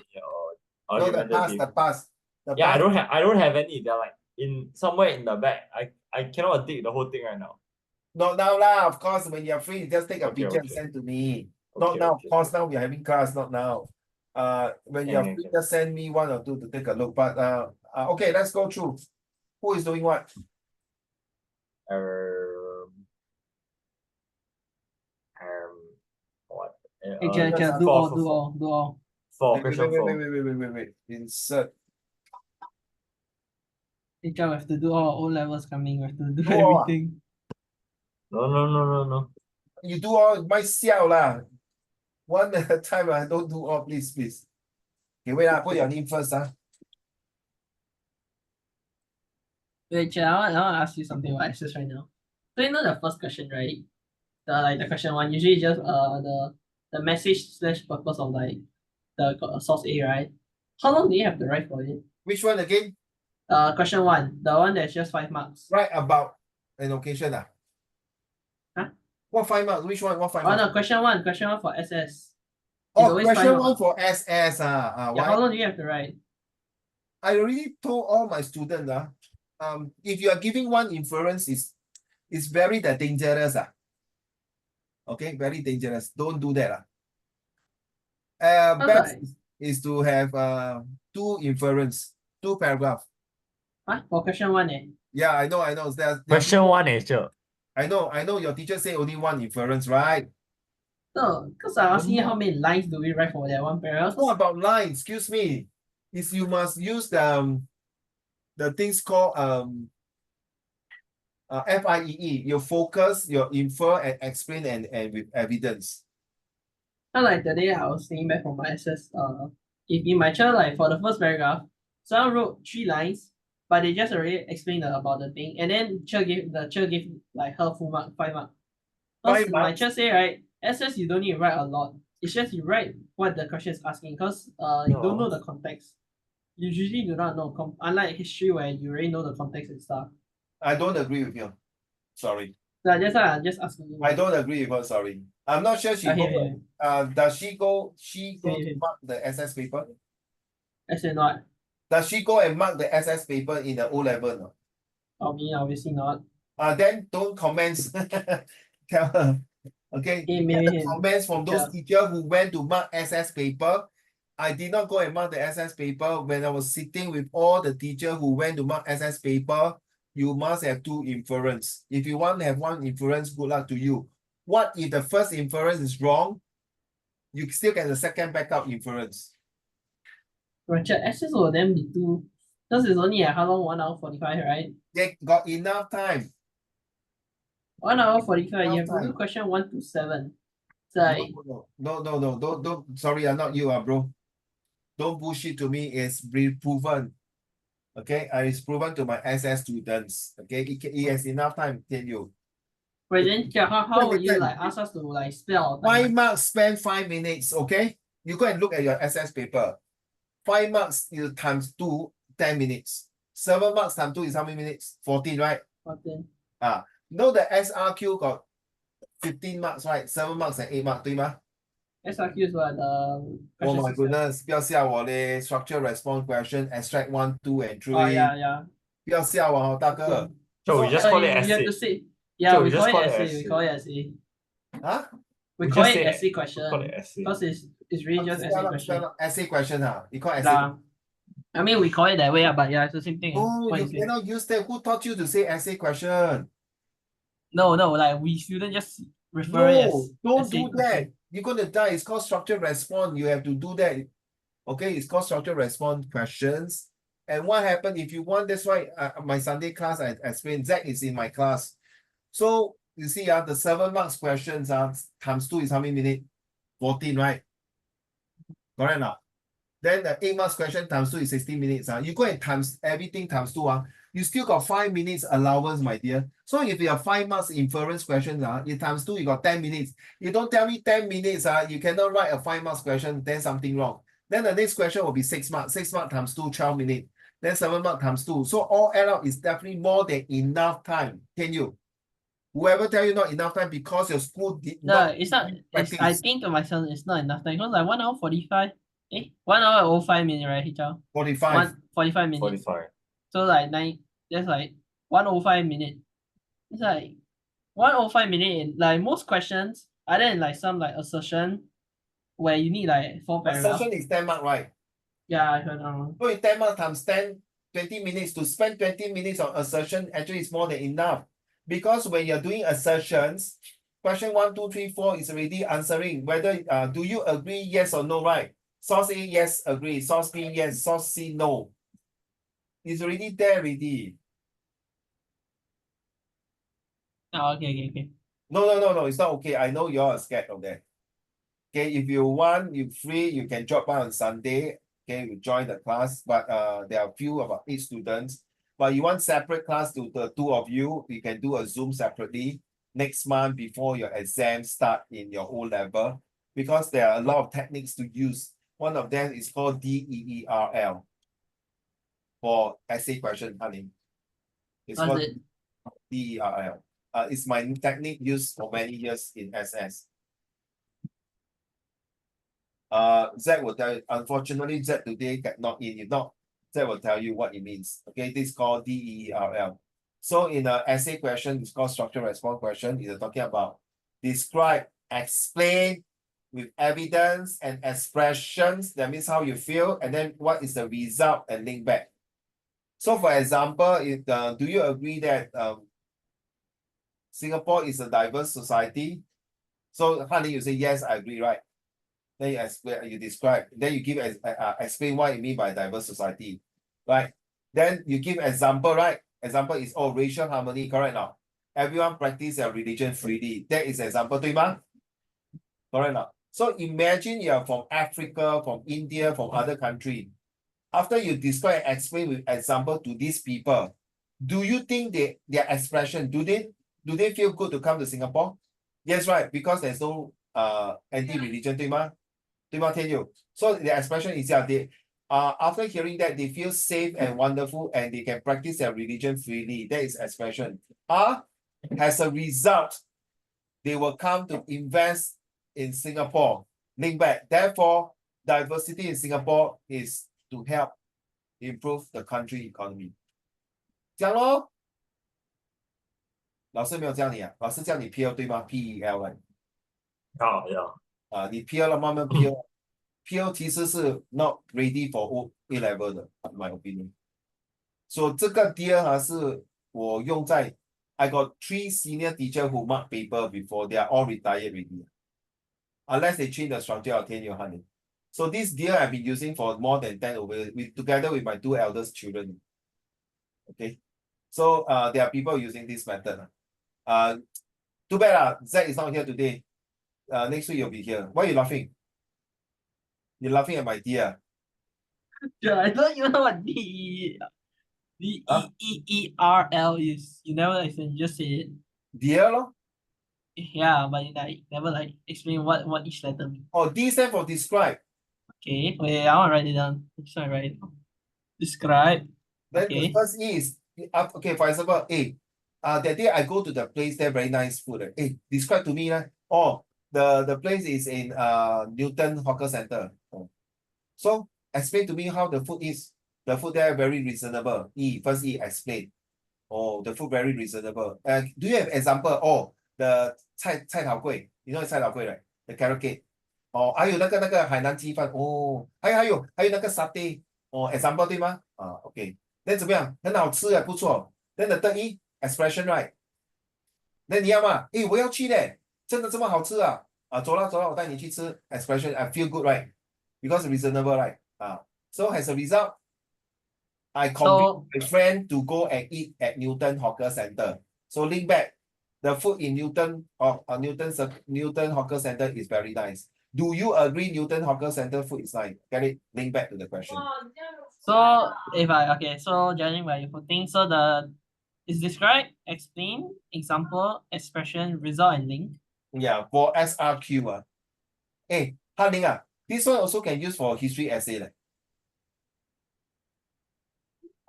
No, the argumentative. past. Yeah, I don't have any. They're like in somewhere in the back. I cannot dig the whole thing right now. Not now lah, of course, when you're free, just take a Okay, picture and okay. send to me. Not Okay, now, okay. of course, now we're having class, not now. When you're free, just send me 1 or 2 to take a look. But okay, let's go through. Who is doing what? What? Do all. For Wait, question 4. wait. Insert. We have to do all O levels coming. We have to do Do all ah? everything. No. You do all my xiao lah. One at a time, don't do all, please. Okay, wait, put your name first. Wait, Chen, I want to ask you something about access right now. So you know the first question, right? The question 1, usually just the message / purpose of like the source A, right? How long do you have to write for it? Which one again? Question 1, the one that's just 5 marks. Write about an occasion. Huh? What 5 marks? Which one? What 5 Oh marks? no, question 1 for SS. Oh, question 1 for SS. Yeah, Why? how long do you have to write? I already told all my students, if you are giving one inference, it's very dangerous. Okay, very dangerous. Don't do that. Best is to have 2 inference, 2 paragraph. For question 1 Yeah, I know. There's Question 1 is I know your teacher say only one inference, right? No, because I'm asking you No. how many lines do we write for that one paragraph? It's not about line, excuse me. Is you must use the things called FIEE, your focus, your infer and explain and with evidence. Not like the day I was thinking back from my SS, if in my chair, like for the first paragraph, someone wrote 3 lines, but they just already explained about the thing, and then the chair gave like her full mark, 5 mark. Because 5 my marks. chair say, right, SS you don't need to write a lot. It's just you write what the question is asking, because you don't know the context. You usually do not know, unlike history where you already know the context and stuff. I don't agree with you. Sorry. So that's why I'm just asking you. I don't agree with her, sorry. I'm not sure she Okay, does she go to okay. mark the SS paper? Actually not. Does she go and mark the SS paper in the O level? No? Obviously not. Then don't comment. Tell her. Okay. Okay, Get maybe the comments from those teachers who went to mark SS paper. I did not go and mark the SS paper. When I was sitting with all the teachers who went to mark SS paper, you must have 2 inference. If you want to have 1 inference, good luck to you. What if the first inference is wrong? You still get the second backup inference. Richard, SS will then be 2. Because it's only how long? 1 hour 45, right? They got enough time. 1 hour 45. You have to do Time. question 1 to 7. It's like, No. Don't. Sorry, I'm not you, bro. Don't bullshit to me. It's proven. Okay, it's proven to my SS students. Okay, it has enough time. Tell you. but then how would you like ask us to like spell? 5 marks spend 5 minutes. Okay, you go and look at your SS paper. 5 marks you times 2, 10 minutes. 7 marks times 2 is how many minutes? 14, right? 14. No, the SRQ got 15 marks, right? 7 marks and 8 marks, 对吗？ SRQ is what the Oh question my system. goodness, 不要吓我嘞 structure response question, extract 1, 2 and 3. Oh yeah. 不要吓我哦，大哥。 So we just call it you have essay. to say, yeah, So we we call just it call it essay. essay. We call it essay. Huh? We We call just it say essay we call question. it essay. Because it's really just essay question. Essay question, huh? You call essay. Yeah. I mean, we call it that way, but yeah, it's the same thing. Oh, What you you say? cannot use that. Who taught you to say essay question? No, like we shouldn't just refer it No, as don't essay do that. question. You're gonna die. It's called structure response. You have to do that. Okay, it's called structure response questions. And what happened if you want? That's why my Sunday class I explained. Zach is in my class. So you see, the 7 marks questions times 2 is how many minutes? 14, right? Correct now. Then the 8 marks question times 2 is 60 minutes. You go and times everything times 2. You still got 5 minutes allowance, my dear. So if you have 5 marks inference questions, you times 2, you got 10 minutes. You don't tell me 10 minutes, you cannot write a 5 marks question, then something wrong. Then the next question will be 6 marks. 6 marks times 2, 12 minutes. Then 7 marks times 2. So all add up is definitely more than enough time. Can you? Whoever tell you not enough time because your school did No, not it's not. It's I practice. think to myself it's not enough time. Because like 1 hour 45. 1 hour 05 minutes, right, Hichao? 45. 45 minutes. 45. So like 9, that's like 105 minutes. It's like 105 minutes. Like most questions, other than like some like assertion, where you need like 4 paragraphs. Assertion is 10 marks, right? Yeah, if I'm not wrong. So if 10 marks times 10, 20 minutes, to spend 20 minutes on assertion actually is more than enough. Because when you're doing assertions, question 1, 2, 3, 4 is already answering whether do you agree, yes or no, right? Source A, yes, agree. Source B, yes. Source C, no. It's already there already. Oh, okay. No, it's not okay. I know you're scared of that. Okay, if you want, you're free, you can drop by on Sunday. Okay, you join the class, but there are few about 8 students. But you want separate class to the 2 of you, you can do a Zoom separately next month before your exams start in your O level, because there are a lot of techniques to use. One of them is called DEERL for essay question, honey. It's What's called it? DERL. It's my technique used for many years in SS. Zach will tell you, unfortunately, Zach today not in. If not, Zach will tell you what it means. Okay, this is called DERL. So in an essay question, it's called structure response question. It's talking about describe, explain with evidence and expressions. That means how you feel, and then what is the result and link back. So for example, if do you agree that Singapore is a diverse society. So honey, you say yes, I agree, right? Then you explain, you describe, then you give explain what you mean by diverse society, right? Then you give example, right? Example is racial harmony, correct now? Everyone practice their religion freely. That is example, 对吗? Correct now. So imagine you are from Africa, from India, from other country. After you describe and explain with example to these people, do you think their expression, do they feel good to come to Singapore? Yes, right, because there's no anti-religion, 对吗? 对吗, Tian Yu? So their expression is they after hearing that they feel safe and wonderful and they can practice their religion freely. That is expression. As a result, they will come to invest in Singapore. Link back. Therefore, diversity in Singapore is to help improve the country economy. 这样咯。老师没有教你啊，老师叫你 PL 对吗 ？PEL right？你 PL 了，慢慢 PL 其实是 not ready for A level 的 ，in my opinion。所以这个 dear 是我用在 I got 3 senior teacher who mark paper before they are all retired already. Unless they change the structure of 10-year honey. So this dear I've been using for more than 10 over together with my 2 eldest children. Okay. So there are people using this method. Too bad Zach is not here today. Next week you'll be here. Why are you laughing? You're laughing at my dear. Yeah, I don't even know what DEERL is. You never explain, just say it. Dear lo? Yeah, but you like never like explain what each letter means. D stand for describe. Okay, wait, I want to write it down. Just want to write it down. Describe. Then Okay. the first E is okay, for example, A. That day I go to the place there, very nice food. Hey, describe to me. The place is in Newton Hawker Center. So explain to me how the food is. The food there very reasonable. First E, explain. The food very reasonable. Do you have example? The 菜头粿. You know 菜头粿, right? The carrot cake. 还有那个海南鸡饭. 还有那个 satay. Example 对吗? Okay. Then 怎么样？很好吃不错。Then the third E, expression, right? Then 你要吗？我要去嘞，真的这么好吃啊？走了，我带你去吃。Expression, I feel good, right? Because reasonable, right? So as a result, I convinced my friend to go and eat at Newton Hawker Center. So link back, the food in Newton Hawker Center is very nice. Do you agree Newton Hawker Center food is nice? Get it? Link back to the question. So so judging by your putting, so is describe, explain, example, expression, result, and link. Yeah, for SRQ. Hanling, this one also can use for history essay.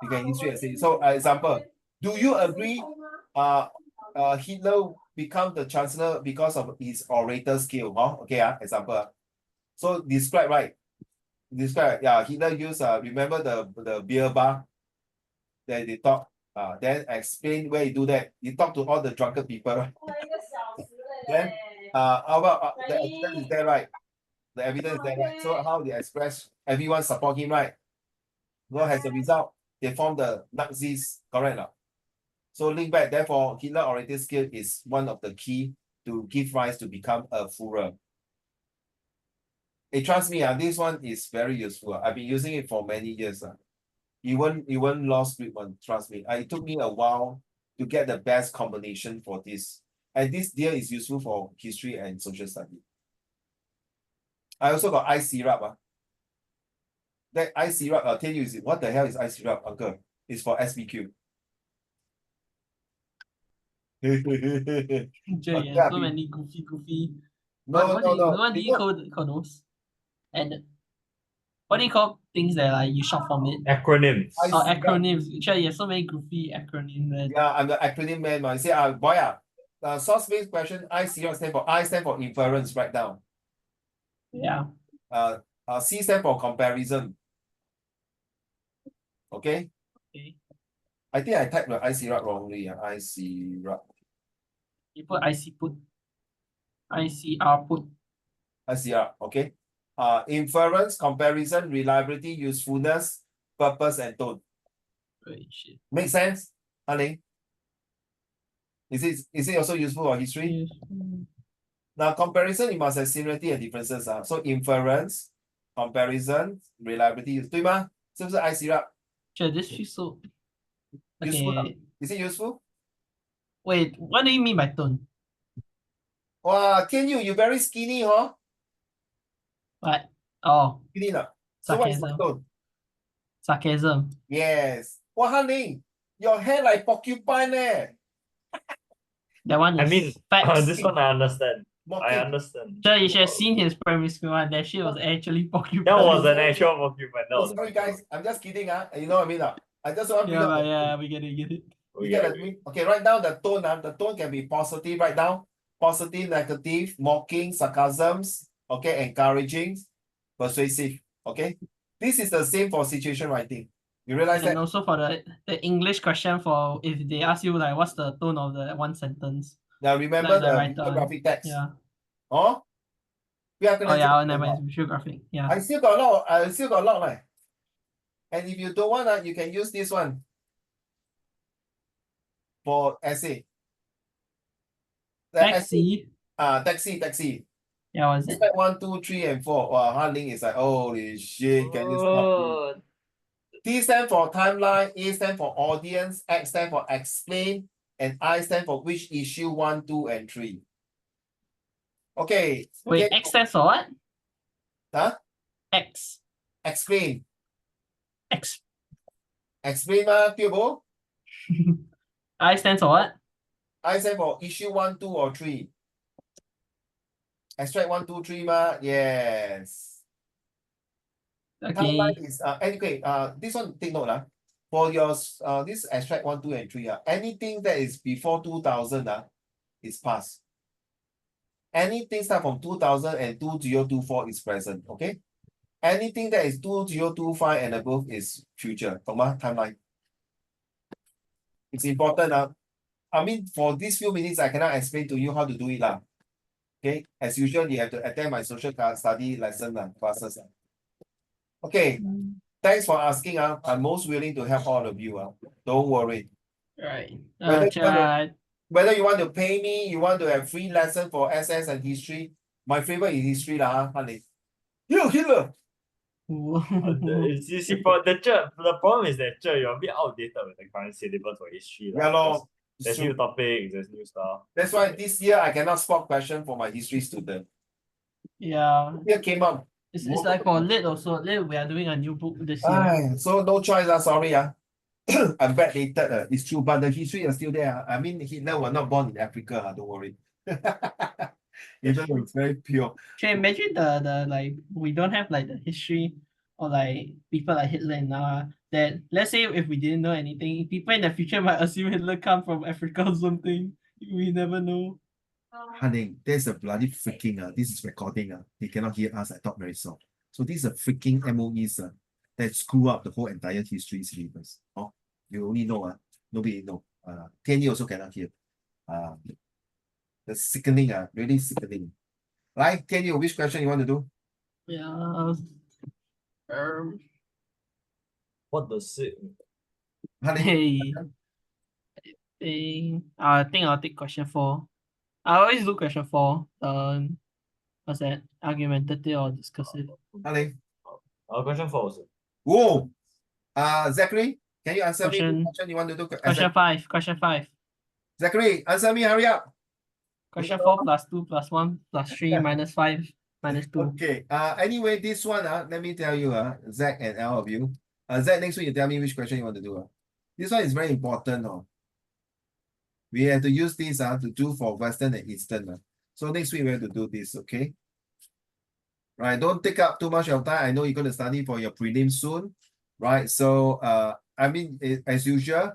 You can history essay. So example, do you agree Hitler become the chancellor because of his orator skill? Okay, example. So describe, right? Describe, Hitler used remember the beer bar that they talk, then explain where you do that. You talk to all the drunken people, right? Then how about the evidence is there, right? The evidence is there, right? So how they express everyone support him, right? Well, as a result, they form the Nazis, correct now? So link back, therefore, Hitler orator skill is one of the key to give rise to become a Führer. Trust me, this one is very useful. I've been using it for many years. You won't lost grip one, trust me. It took me a while to get the best combination for this. And this deal is useful for history and social study. I also got eye syrup. That eye syrup, I'll tell you, what the hell is eye syrup, uncle? It's for SBQ. Yeah, so many goofy. No. What do you call those? And what do you call things that like you short form it? Acronyms. Acronyms. Sure, you have so many goofy acronyms. Yeah, I'm the acronym man. I say, boy, source-based question, I stand for inference, write down. Yeah. C stand for comparison. Okay? Okay. I think I typed the ICRAP wrongly. ICRAP. You put IC put. ICR put. ICRAP, okay? Inference, comparison, reliability, usefulness, purpose, and tone. Wait, shit. Make sense, honey? Is it also useful for history? Now, comparison, you must have similarity and differences. So inference, comparison, reliability, 对吗？是不是 I syrup? Sure, this feels so. Useful. Okay. Is it useful? Wait, what do you mean by tone? Wow, Tian Yu, you very skinny, huh? What? Oh, Skinny lah. So what is my sarcasm. tone? Sarcasm. Yes. Wow, honey, your hair like porcupine eh. That one I is mean, facts. this one I understand. I Mocking. understand. Sure, you should have seen his primary school one. That shit was actually porcupine. That was an actual porcupine. That Oh, was an sorry actual- guys, I'm just kidding. You know what I mean? I just want to Yeah, bring up but the yeah, we get it, get it. You Okay, get okay. it? Okay, write down the tone. The tone can be positive, write down. Positive, negative, mocking, sarcasms, okay, encouraging, persuasive. Okay. This is the same for situation writing. You realize And that? also for the English question, for if they ask you like what's the tone of the one sentence. Now remember Like the the writer visual one. graphic text. Yeah. Oh? Oh yeah, never mind, it's visual graphic. Yeah. I still got a lot. I still got a lot, right? And if you don't want, you can use this one for essay. The essay, Taxi. taxi. Yeah, was it? Step 1, 2, 3, and 4. Wow, Hanling is like, holy shit, can you stop it? Oh, T stand for timeline, A stand for audience, X stand for explain, and I stand for which issue 1, 2, and 3. Okay. Wait, Okay. X stands for what? Huh? X. Explain. X. Explain ma, Tiobo. I stands for what? I stand for issue 1, 2, or 3. Extract 1, 2, 3 ma. Yes. Okay. Timeline is anyway, this one take note for your this extract 1, 2, and 3 anything that is before 2000 is past. Anything start from 2000 and 2024 is present. Okay. Anything that is 2025 and above is future. Timeline. It's important. I mean, for these few minutes, I cannot explain to you how to do it Okay. As usual, you have to attend my social study lesson classes. Okay. Thanks for asking. I'm most willing to help all of you. Don't worry. Right. Whether you want to pay me, you want to have free lesson for SS and history. My favorite is history honey. Hitler. you see, for the problem is that you're a bit outdated with the current syllabus for history. Yeah, lor. There's new topics, there's new stuff. That's why this year I cannot spot question for my history student. Yeah. Here came up. It's like for lit also. Lit, we are doing a new book this year. So no choice. Sorry. I'm backdated. It's true, but the history is still there. I mean, Hitler was not born in Africa. Don't worry. Even though it's very pure. Can you imagine the like we don't have like the history or like people like Hitler and now that let's say if we didn't know anything, people in the future might assume Hitler come from Africa or something. We never know. Honey, there's a bloody freaking this is recording. They cannot hear us. I talk very soft. So this is a freaking MOEs that screw up the whole entire history syllabus. Oh, you only know nobody know. 10 years also cannot hear. The sickening, really sickening. Right, 10 years, which question you want to do? Yeah. What does it? Hey. I think I'll take question 4. I always do question 4. What's that? Argumentative or discursive? Honey. Question 4 also. Whoa. Zachary, can you answer me Question- the question you want to do? Question 5. Question 5. Zachary, answer me, hurry up. Question 4 plus 2 plus 1 plus 3 minus 5 minus 2. Okay. Anyway, this one, let me tell you, Zach and all of you. Zach, next week you tell me which question you want to do. This one is very important. We have to use this to do for Western and Eastern. So next week we have to do this, okay? Right, don't take up too much of time. I know you're going to study for your prelims soon, right? So, I mean, as usual,